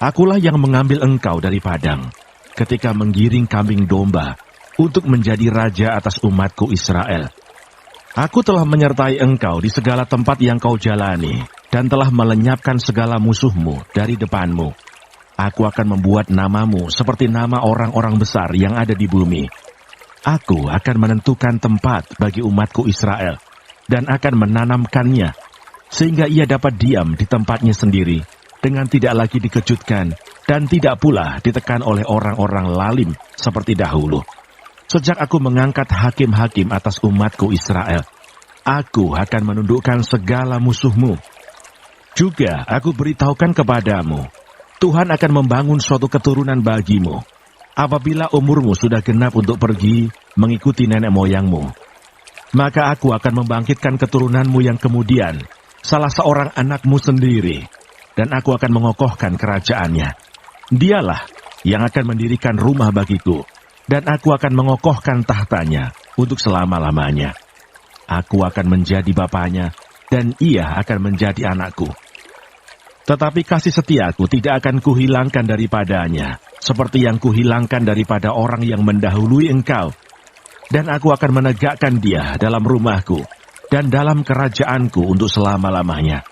Akulah yang mengambil engkau dari padang, ketika menggiring kambing domba, untuk menjadi raja atas umatku Israel. Aku telah menyertai engkau di segala tempat yang kau jalani, dan telah melenyapkan segala musuhmu dari depanmu. Aku akan membuat namamu seperti nama orang-orang besar yang ada di bumi. Aku akan menentukan tempat bagi umatku Israel, dan akan menanamkannya, sehingga ia dapat diam di tempatnya sendiri, dengan tidak lagi dikejutkan, dan tidak pula ditekan oleh orang-orang lalim seperti dahulu. Sejak aku mengangkat hakim-hakim atas umatku Israel, aku akan menundukkan segala musuhmu. Juga aku beritahukan kepadamu, Tuhan akan membangun suatu keturunan bagimu, apabila umurmu sudah genap untuk pergi mengikuti nenek moyangmu. Maka aku akan membangkitkan keturunanmu yang kemudian, salah seorang anakmu sendiri, dan aku akan mengokohkan kerajaannya. Dialah yang akan mendirikan rumah bagiku, dan aku akan mengokohkan tahtanya untuk selama-lamanya. Aku akan menjadi bapaknya, dan ia akan menjadi anakku. Tetapi kasih setiaku tidak akan kuhilangkan daripadanya, seperti yang kuhilangkan daripada orang yang mendahului engkau. Dan aku akan menegakkan dia dalam rumahku, dan dalam kerajaanku untuk selama-lamanya.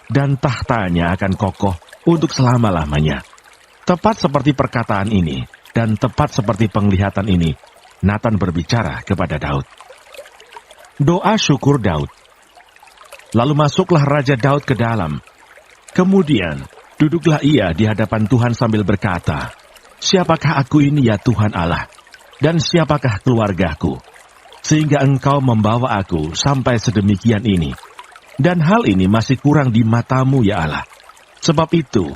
Dan tahtanya akan kokoh untuk selama-lamanya. Tepat seperti perkataan ini, dan tepat seperti penglihatan ini, Natan berbicara kepada Daud. Doa syukur Daud. Lalu masuklah Raja Daud ke dalam. Kemudian duduklah ia di hadapan Tuhan sambil berkata, "Siapakah aku ini ya Tuhan Allah? Dan siapakah keluargaku? Sehingga Engkau membawa aku sampai sedemikian ini. Dan hal ini masih kurang di mata-Mu ya Allah. Sebab itu,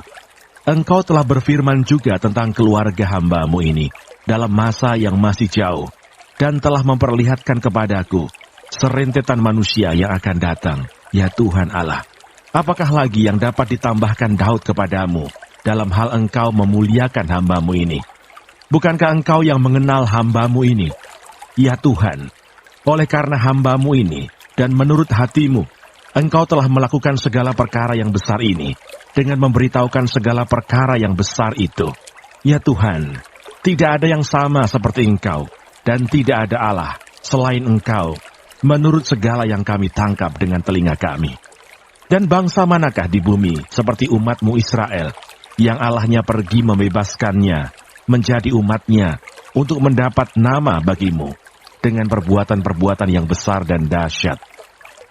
Engkau telah berfirman juga tentang keluarga hamba-Mu ini dalam masa yang masih jauh, dan telah memperlihatkan kepadaku serentetan manusia yang akan datang, ya Tuhan Allah. Apakah lagi yang dapat ditambahkan Daud kepadamu dalam hal Engkau memuliakan hamba-Mu ini? Bukankah Engkau yang mengenal hamba-Mu ini, ya Tuhan? Oleh karena hamba-Mu ini, dan menurut hati-Mu, Engkau telah melakukan segala perkara yang besar ini, dengan memberitahukan segala perkara yang besar itu. Ya Tuhan, tidak ada yang sama seperti Engkau, dan tidak ada Allah selain Engkau, menurut segala yang kami tangkap dengan telinga kami. Dan bangsa manakah di bumi seperti umat-Mu Israel, yang Allahnya pergi membebaskannya, menjadi umat-Nya, untuk mendapat nama bagi-Mu, dengan perbuatan-perbuatan yang besar dan dahsyat,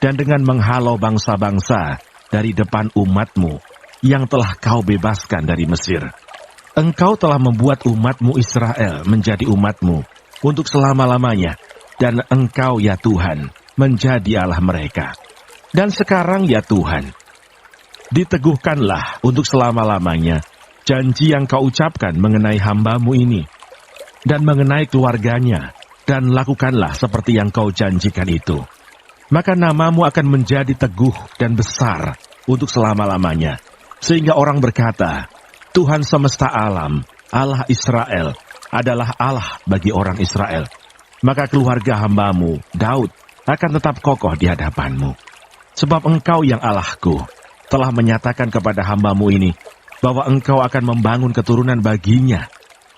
dan dengan menghalau bangsa-bangsa dari depan umat-Mu, yang telah Kau bebaskan dari Mesir. Engkau telah membuat umat-Mu Israel menjadi umat-Mu untuk selama-lamanya, dan Engkau ya Tuhan menjadi Allah mereka. Dan sekarang ya Tuhan, diteguhkanlah untuk selama-lamanya janji yang Kau ucapkan mengenai hamba-Mu ini, dan mengenai keluarganya, dan lakukanlah seperti yang Kau janjikan itu. Maka nama-Mu akan menjadi teguh dan besar untuk selama-lamanya, sehingga orang berkata, Tuhan semesta alam, Allah Israel, adalah Allah bagi orang Israel. Maka keluarga hamba-Mu, Daud, akan tetap kokoh di hadapan-Mu. Sebab Engkau yang Allahku, telah menyatakan kepada hamba-Mu ini, bahwa Engkau akan membangun keturunan baginya.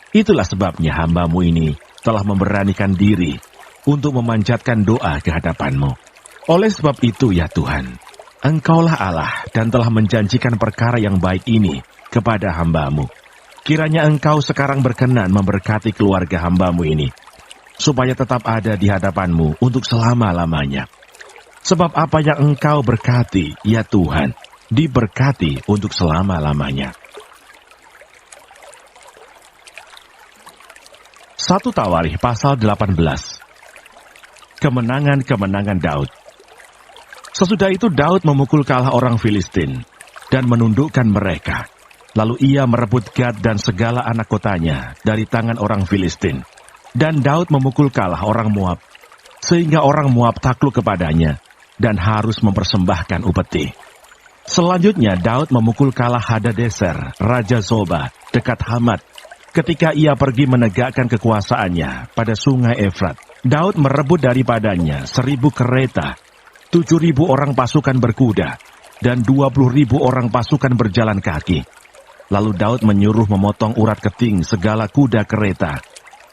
Itulah sebabnya hamba-Mu ini telah memberanikan diri untuk memanjatkan doa ke hadapan-Mu. Oleh sebab itu ya Tuhan, Engkaulah Allah dan telah menjanjikan perkara yang baik ini kepada hamba-Mu. Kiranya Engkau sekarang berkenan memberkati keluarga hamba-Mu ini, supaya tetap ada di hadapan-Mu untuk selama-lamanya. Sebab apa yang Engkau berkati, ya Tuhan, diberkati untuk selama-lamanya. 1 Tawarikh pasal 18. Kemenangan-kemenangan Daud. Sesudah itu Daud memukul kalah orang Filistin dan menundukkan mereka. Lalu ia merebut Gad dan segala anak kotanya dari tangan orang Filistin. Dan Daud memukul kalah orang Moab, sehingga orang Moab takluk kepadanya dan harus mempersembahkan upeti. Selanjutnya Daud memukul kalah Hadadeser, Raja Zoba, dekat Hamat, ketika ia pergi menegakkan kekuasaannya pada sungai Efrat. Daud merebut daripadanya 1.000 kereta, 7.000 orang pasukan berkuda, dan 20.000 orang pasukan berjalan kaki. Lalu Daud menyuruh memotong urat keting segala kuda kereta,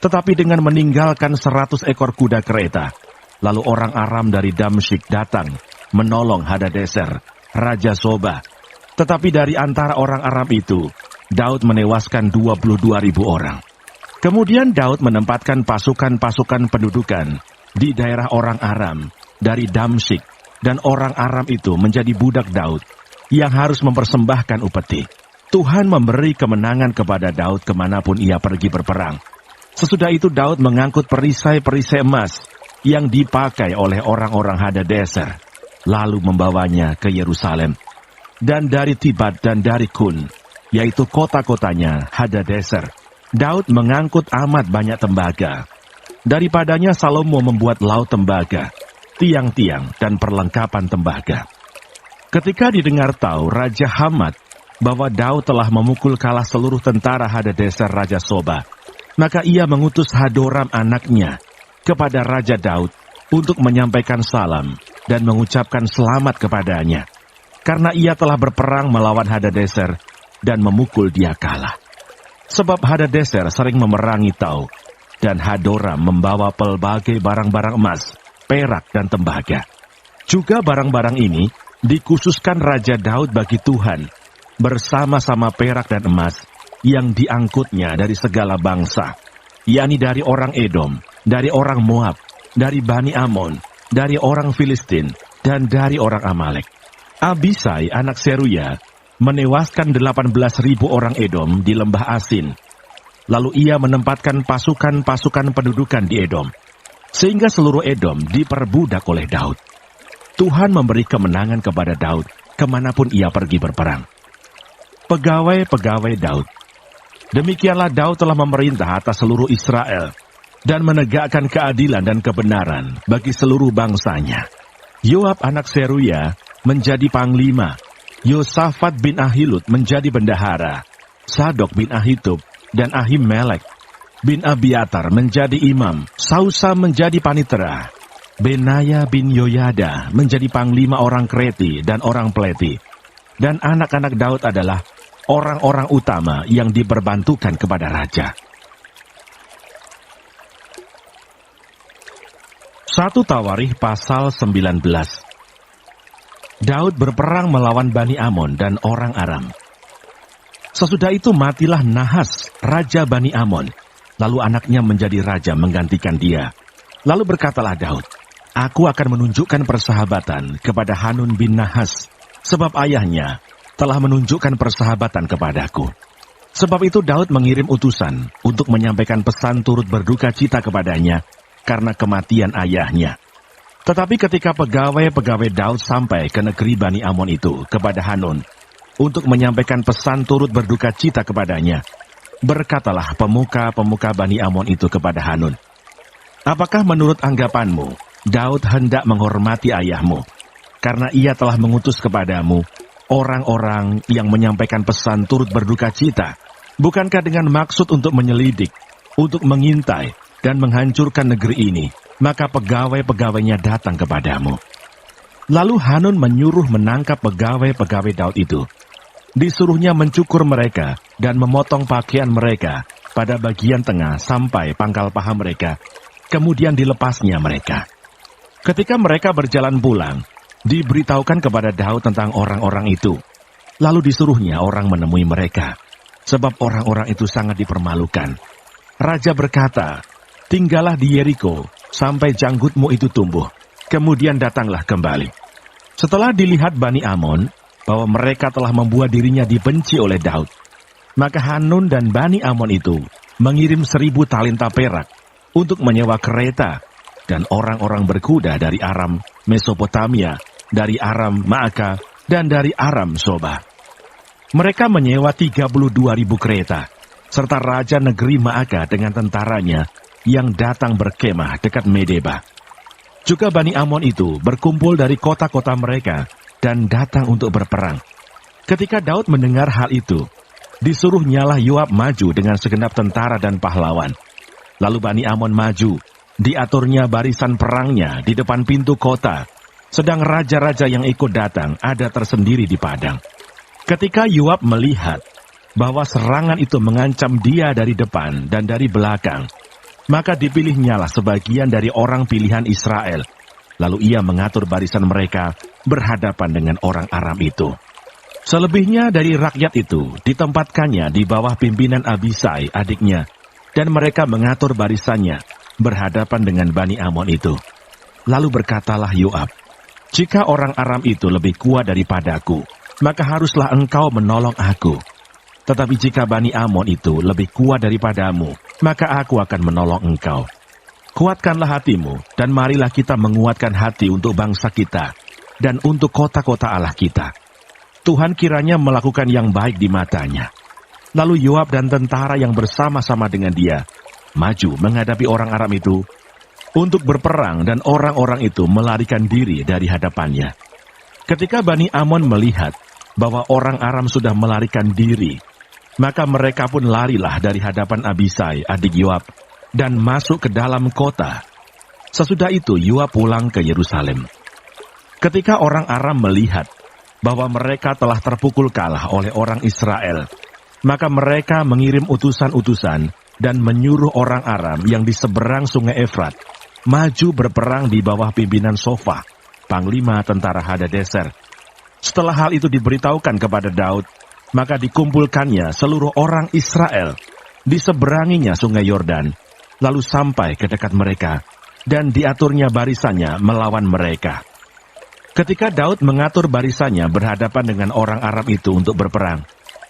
tetapi dengan meninggalkan 100 ekor kuda kereta. Lalu orang Aram dari Damsyik datang menolong Hadadeser, Raja Zoba. Tetapi dari antara orang Aram itu, Daud menewaskan 22.000 orang. Kemudian Daud menempatkan pasukan-pasukan pendudukan di daerah orang Aram dari Damsyik, dan orang Aram itu menjadi budak Daud yang harus mempersembahkan upeti. Tuhan memberi kemenangan kepada Daud kemanapun ia pergi berperang. Sesudah itu Daud mengangkut perisai-perisai emas yang dipakai oleh orang-orang Hadadeser, lalu membawanya ke Yerusalem. Dan dari Tibat dan dari Kun, yaitu kota-kotanya Hadadeser, Daud mengangkut amat banyak tembaga. Daripadanya Salomo membuat laut tembaga, tiang-tiang dan perlengkapan tembaga. Ketika didengar tahu Raja Hamat bahwa Daud telah memukul kalah seluruh tentara Hadadeser Raja Zoba, maka ia mengutus Hadoram anaknya kepada Raja Daud untuk menyampaikan salam dan mengucapkan selamat kepadanya, karena ia telah berperang melawan Hadadeser dan memukul dia kalah. Sebab Hadadeser sering memerangi Tau, dan Hadoram membawa pelbagai barang-barang emas, perak dan tembaga. Juga barang-barang ini dikhususkan Raja Daud bagi Tuhan, bersama-sama perak dan emas yang diangkutnya dari segala bangsa, yakni dari orang Edom, dari orang Moab, dari Bani Amon, dari orang Filistin, dan dari orang Amalek. Abisai anak Seruya menewaskan 18.000 orang Edom di lembah Asin. Lalu ia menempatkan pasukan-pasukan pendudukan di Edom, sehingga seluruh Edom diperbudak oleh Daud. Tuhan memberi kemenangan kepada Daud kemanapun ia pergi berperang. Pegawai-pegawai Daud. Demikianlah Daud telah memerintah atas seluruh Israel dan menegakkan keadilan dan kebenaran bagi seluruh bangsanya. Yoab anak Seruya menjadi panglima, Yosafat bin Ahilud menjadi bendahara, Sadok bin Ahitub dan Ahimelek bin Abiatar menjadi imam, Sausa menjadi panitera, Benaya bin Yoyada menjadi panglima orang Kreti dan orang Pleti, dan anak-anak Daud adalah orang-orang utama yang diperbantukan kepada raja. 1 Tawarikh pasal 19. Daud berperang melawan Bani Amon dan orang Aram. Sesudah itu matilah Nahas, raja Bani Amon. Lalu anaknya menjadi raja menggantikan dia. Lalu berkatalah Daud, "Aku akan menunjukkan persahabatan kepada Hanun bin Nahas, sebab ayahnya telah menunjukkan persahabatan kepadaku." Sebab itu Daud mengirim utusan untuk menyampaikan pesan turut berduka cita kepadanya karena kematian ayahnya. Tetapi ketika pegawai-pegawai Daud sampai ke negeri Bani Amon itu kepada Hanun untuk menyampaikan pesan turut berduka cita kepadanya, berkatalah pemuka-pemuka Bani Amon itu kepada Hanun, "Apakah menurut anggapanmu Daud hendak menghormati ayahmu, karena ia telah mengutus kepadamu orang-orang yang menyampaikan pesan turut berduka cita? Bukankah dengan maksud untuk menyelidik, untuk mengintai, dan menghancurkan negeri ini, maka pegawai-pegawainya datang kepadamu?" Lalu Hanun menyuruh menangkap pegawai-pegawai Daud itu. Disuruhnya mencukur mereka dan memotong pakaian mereka pada bagian tengah sampai pangkal paha mereka, kemudian dilepasnya mereka. Ketika mereka berjalan pulang, diberitahukan kepada Daud tentang orang-orang itu. Lalu disuruhnya orang menemui mereka, sebab orang-orang itu sangat dipermalukan. Raja berkata, "Tinggallah di Yeriko sampai janggutmu itu tumbuh, kemudian datanglah kembali." Setelah dilihat Bani Amon bahwa mereka telah membuat dirinya dibenci oleh Daud, maka Hanun dan Bani Amon itu mengirim 1.000 talenta perak untuk menyewa kereta dan orang-orang berkuda dari Aram Mesopotamia, dari Aram Maaka, dan dari Aram Soba. Mereka menyewa 32.000 kereta, serta raja negeri Maaka dengan tentaranya yang datang berkemah dekat Medeba. Juga Bani Amon itu berkumpul dari kota-kota mereka dan datang untuk berperang. Ketika Daud mendengar hal itu, disuruhnyalah Yoab maju dengan segenap tentara dan pahlawan. Lalu Bani Amon maju, diaturnya barisan perangnya di depan pintu kota, sedang raja-raja yang ikut datang ada tersendiri di padang. Ketika Yoab melihat bahwa serangan itu mengancam dia dari depan dan dari belakang, maka dipilihnyalah sebagian dari orang pilihan Israel. Lalu ia mengatur barisan mereka berhadapan dengan orang Aram itu. Selebihnya dari rakyat itu ditempatkannya di bawah pimpinan Abisai adiknya, dan mereka mengatur barisannya berhadapan dengan Bani Amon itu. Lalu berkatalah Yoab, "Jika orang Aram itu lebih kuat daripadaku, maka haruslah engkau menolong aku. Tetapi jika Bani Amon itu lebih kuat daripadamu, maka aku akan menolong engkau. Kuatkanlah hatimu, dan marilah kita menguatkan hati untuk bangsa kita, dan untuk kota-kota Allah kita. Tuhan kiranya melakukan yang baik di matanya." Lalu Yoab dan tentara yang bersama-sama dengan dia maju menghadapi orang Aram itu untuk berperang, dan orang-orang itu melarikan diri dari hadapannya. Ketika Bani Amon melihat bahwa orang Aram sudah melarikan diri, maka mereka pun larilah dari hadapan Abisai adik Yoab dan masuk ke dalam kota. Sesudah itu Yoab pulang ke Yerusalem. Ketika orang Aram melihat bahwa mereka telah terpukul kalah oleh orang Israel, maka mereka mengirim utusan-utusan dan menyuruh orang Aram yang di seberang sungai Efrat maju berperang di bawah pimpinan Sofa, panglima tentara Hadadeser. Setelah hal itu diberitahukan kepada Daud, maka dikumpulkannya seluruh orang Israel, diseberanginya sungai Yordan, lalu sampai ke dekat mereka, dan diaturnya barisannya melawan mereka. Ketika Daud mengatur barisannya berhadapan dengan orang Aram itu untuk berperang,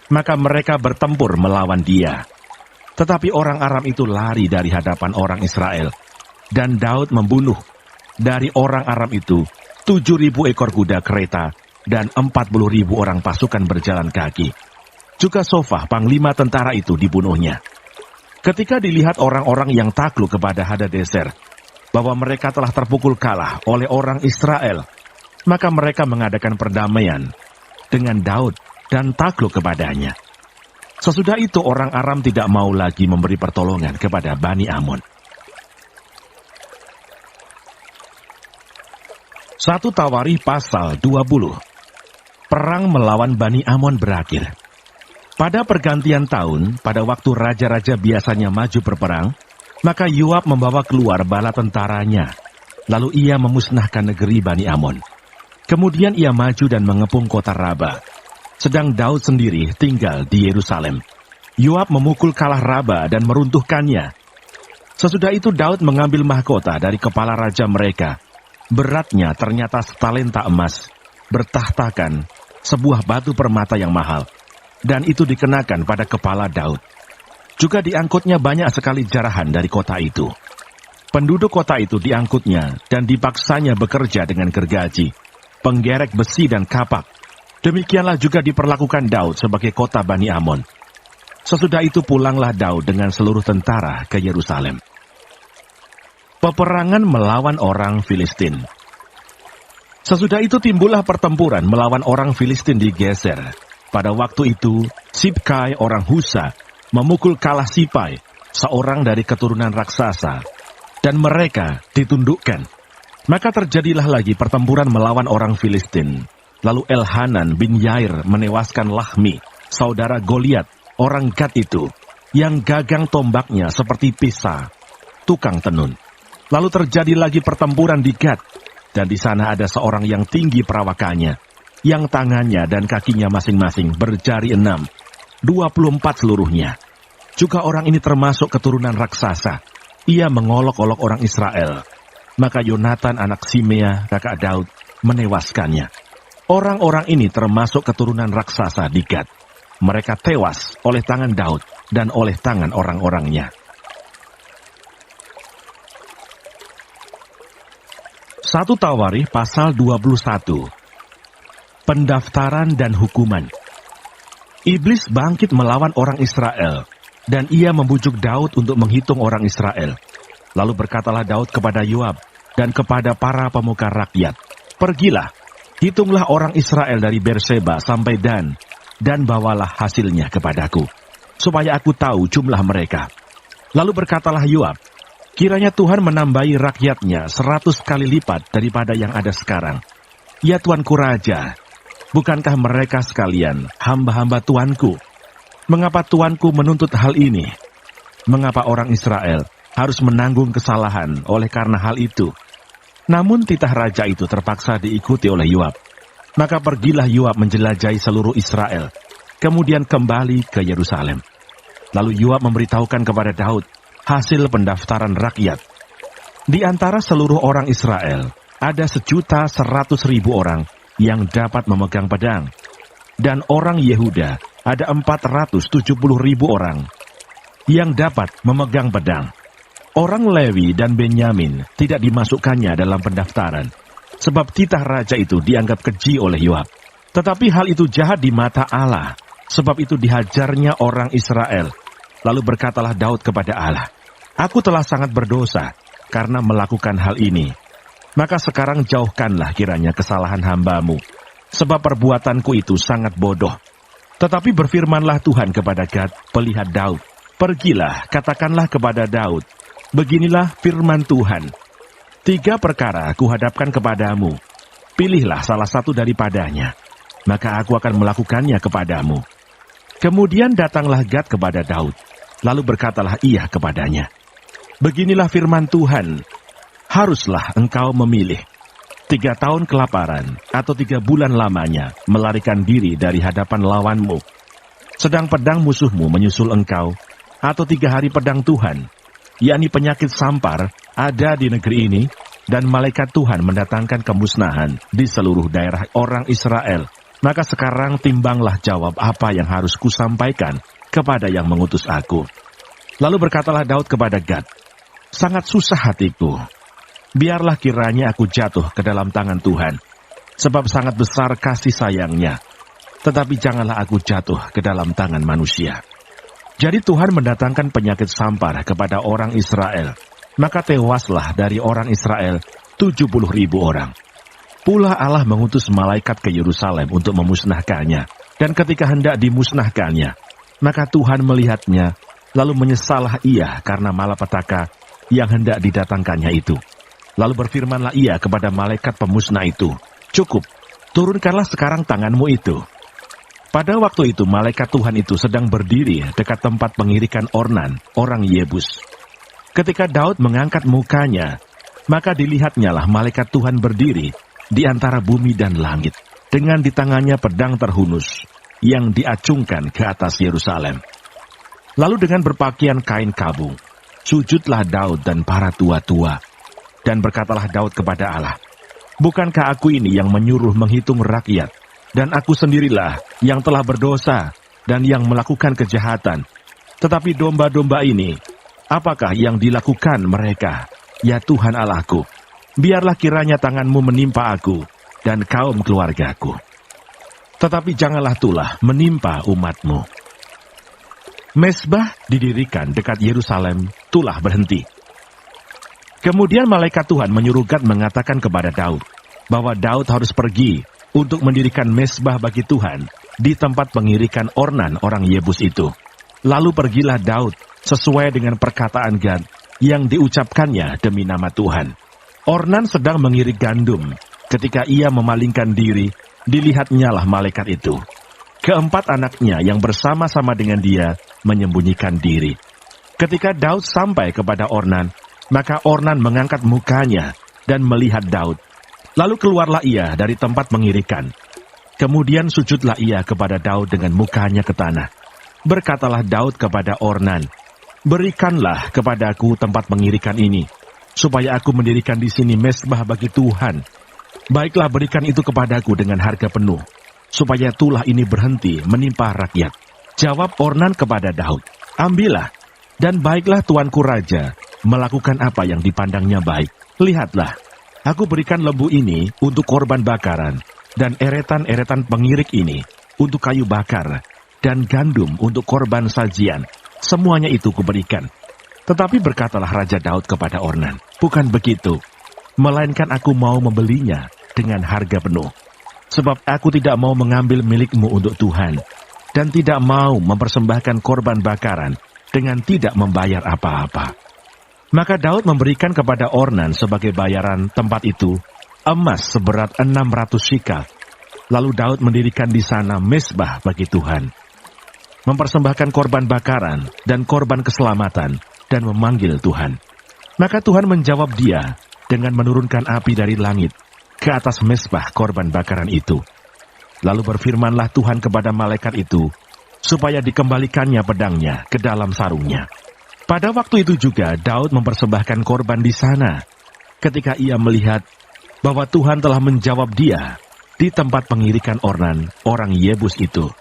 maka mereka bertempur melawan dia. Tetapi orang Aram itu lari dari hadapan orang Israel, dan Daud membunuh dari orang Aram itu 7.000 ekor kuda kereta dan 40.000 orang pasukan berjalan kaki. Juga Sofah, panglima tentara itu, dibunuhnya. Ketika dilihat orang-orang yang takluk kepada Hadadezer bahwa mereka telah terpukul kalah oleh orang Israel, maka mereka mengadakan perdamaian dengan Daud dan takluk kepadanya. Sesudah itu orang Aram tidak mau lagi memberi pertolongan kepada Bani Amon. 1 Tawarikh pasal 20. Perang melawan Bani Amon berakhir. Pada pergantian tahun, pada waktu raja-raja biasanya maju berperang, maka Yoab membawa keluar bala tentaranya. Lalu ia memusnahkan negeri Bani Amon. Kemudian ia maju dan mengepung kota Raba. Sedang Daud sendiri tinggal di Yerusalem. Yoab memukul kalah Raba dan meruntuhkannya. Sesudah itu Daud mengambil mahkota dari kepala raja mereka. Beratnya ternyata setalenta emas, bertahtakan sebuah batu permata yang mahal. Dan itu dikenakan pada kepala Daud. Juga diangkutnya banyak sekali jarahan dari kota itu. Penduduk kota itu diangkutnya dan dipaksanya bekerja dengan gergaji, penggerek besi dan kapak. Demikianlah juga diperlakukan Daud sebagai kota Bani Amon. Sesudah itu pulanglah Daud dengan seluruh tentara ke Yerusalem. Peperangan melawan orang Filistin. Sesudah itu timbullah pertempuran melawan orang Filistin di Geser. Pada waktu itu, Sibkai orang Husa memukul kalah Sipai, seorang dari keturunan raksasa, dan mereka ditundukkan. Maka terjadilah lagi pertempuran melawan orang Filistin. Lalu Elhanan bin Yair menewaskan Lahmi, saudara Goliat, orang Gad itu, yang gagang tombaknya seperti pisah, tukang tenun. Lalu terjadi lagi pertempuran di Gad, dan di sana ada seorang yang tinggi perawakannya, yang tangannya dan kakinya masing-masing berjari 6, 24 seluruhnya. Juga orang ini termasuk keturunan raksasa. Ia mengolok-olok orang Israel. Maka Yonatan anak Simea, kakak Daud, menewaskannya. Orang-orang ini termasuk keturunan raksasa di Gad. Mereka tewas oleh tangan Daud dan oleh tangan orang-orangnya. 1 Tawarikh pasal 21. Pendaftaran dan hukuman. Iblis bangkit melawan orang Israel, dan ia membujuk Daud untuk menghitung orang Israel. Lalu berkatalah Daud kepada Yoab dan kepada para pemuka rakyat, "Pergilah, hitunglah orang Israel dari Berseba sampai Dan bawalah hasilnya kepadaku, supaya aku tahu jumlah mereka." Lalu berkatalah Yoab, "Kiranya Tuhan menambahi rakyatnya 100 kali lipat daripada yang ada sekarang. Ya Tuanku Raja, bukankah mereka sekalian hamba-hamba Tuanku? Mengapa Tuanku menuntut hal ini? Mengapa orang Israel harus menanggung kesalahan oleh karena hal itu?" Namun titah raja itu terpaksa diikuti oleh Yoab. Maka pergilah Yoab menjelajahi seluruh Israel, kemudian kembali ke Yerusalem. Lalu Yoab memberitahukan kepada Daud hasil pendaftaran rakyat. Di antara seluruh orang Israel, ada 1.100.000 orang yang dapat memegang pedang. Dan orang Yehuda ada 470.000 orang yang dapat memegang pedang. Orang Lewi dan Benyamin tidak dimasukkannya dalam pendaftaran, sebab titah raja itu dianggap keji oleh Yoab. Tetapi hal itu jahat di mata Allah, sebab itu dihajarnya orang Israel. Lalu berkatalah Daud kepada Allah, "Aku telah sangat berdosa karena melakukan hal ini. Maka sekarang jauhkanlah kiranya kesalahan hambamu, sebab perbuatanku itu sangat bodoh." Tetapi berfirmanlah Tuhan kepada Gad, pelihat Daud, "Pergilah, katakanlah kepada Daud, beginilah firman Tuhan, 3 perkara kuhadapkan kepadamu. Pilihlah salah satu daripadanya, maka aku akan melakukannya kepadamu." Kemudian datanglah Gad kepada Daud, lalu berkatalah ia kepadanya, "Beginilah firman Tuhan, haruslah engkau memilih 3 tahun kelaparan atau 3 bulan lamanya melarikan diri dari hadapan lawanmu, sedang pedang musuhmu menyusul engkau, atau 3 hari pedang Tuhan, yakni penyakit sampar ada di negeri ini, dan malaikat Tuhan mendatangkan kemusnahan di seluruh daerah orang Israel, maka sekarang timbanglah jawab apa yang harus kusampaikan kepada yang mengutus aku. Lalu berkatalah Daud kepada Gad, sangat susah hatiku. Biarlah kiranya aku jatuh ke dalam tangan Tuhan, sebab sangat besar kasih sayangnya. Tetapi janganlah aku jatuh ke dalam tangan manusia. Jadi Tuhan mendatangkan penyakit sampar kepada orang Israel, maka tewaslah dari orang Israel 70.000 orang. Pula Allah mengutus malaikat ke Yerusalem untuk memusnahkannya, dan ketika hendak dimusnahkannya, maka Tuhan melihatnya, lalu menyesallah ia karena malapetaka yang hendak didatangkannya itu. Lalu berfirmanlah ia kepada malaikat pemusnah itu, cukup, turunkanlah sekarang tanganmu itu. Pada waktu itu malaikat Tuhan itu sedang berdiri dekat tempat pengirikan Ornan, orang Yebus. Ketika Daud mengangkat mukanya, maka dilihatnyalah malaikat Tuhan berdiri di antara bumi dan langit, dengan di tangannya pedang terhunus yang diacungkan ke atas Yerusalem. Lalu dengan berpakaian kain kabung, sujudlah Daud dan para tua-tua, dan berkatalah Daud kepada Allah, bukankah aku ini yang menyuruh menghitung rakyat, dan aku sendirilah yang telah berdosa dan yang melakukan kejahatan. Tetapi domba-domba ini, apakah yang dilakukan mereka? Ya Tuhan Allahku, biarlah kiranya tanganmu menimpa aku dan kaum keluargaku. Tetapi janganlah tulah menimpa umatmu. Mezbah didirikan dekat Yerusalem, tulah berhenti. Kemudian malaikat Tuhan menyuruh Gad mengatakan kepada Daud, bahwa Daud harus pergi untuk mendirikan mezbah bagi Tuhan di tempat pengirikan Ornan orang Yebus itu. Lalu pergilah Daud sesuai dengan perkataan Gad yang diucapkannya demi nama Tuhan. Ornan sedang mengirik gandum. Ketika ia memalingkan diri, dilihatnyalah malaikat itu. Keempat anaknya yang bersama-sama dengan dia menyembunyikan diri. Ketika Daud sampai kepada Ornan, maka Ornan mengangkat mukanya dan melihat Daud. Lalu keluarlah ia dari tempat mengirikan. Kemudian sujudlah ia kepada Daud dengan mukanya ke tanah. Berkatalah Daud kepada Ornan, berikanlah kepadaku tempat mengirikan ini, supaya aku mendirikan di sini mezbah bagi Tuhan. Baiklah berikan itu kepadaku dengan harga penuh, supaya tulah ini berhenti menimpa rakyat. Jawab Ornan kepada Daud, ambillah, dan baiklah tuanku raja melakukan apa yang dipandangnya baik. Lihatlah, aku berikan lembu ini untuk korban bakaran, dan eretan-eretan pengirik ini untuk kayu bakar, dan gandum untuk korban sajian. Semuanya itu kuberikan. Tetapi berkatalah Raja Daud kepada Ornan, bukan begitu, melainkan aku mau membelinya dengan harga penuh. Sebab aku tidak mau mengambil milikmu untuk Tuhan, dan tidak mau mempersembahkan korban bakaran dengan tidak membayar apa-apa. Maka Daud memberikan kepada Ornan sebagai bayaran tempat itu emas seberat 600 shikal. Lalu Daud mendirikan di sana mezbah bagi Tuhan, mempersembahkan korban bakaran dan korban keselamatan, dan memanggil Tuhan. Maka Tuhan menjawab dia dengan menurunkan api dari langit ke atas mezbah korban bakaran itu. Lalu berfirmanlah Tuhan kepada malaikat itu, supaya dikembalikannya pedangnya ke dalam sarungnya. Pada waktu itu juga Daud mempersembahkan korban di sana, ketika ia melihat bahwa Tuhan telah menjawab dia di tempat pengirikan Ornan, orang Yebus itu.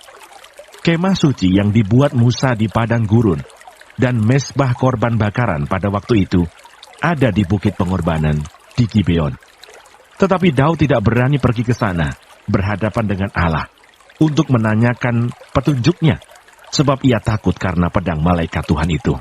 Kemah suci yang dibuat Musa di padang gurun, dan mezbah korban bakaran pada waktu itu ada di bukit pengorbanan di Gibeon. Tetapi Daud tidak berani pergi ke sana, berhadapan dengan Allah, untuk menanyakan petunjuknya, sebab ia takut karena pedang malaikat Tuhan itu.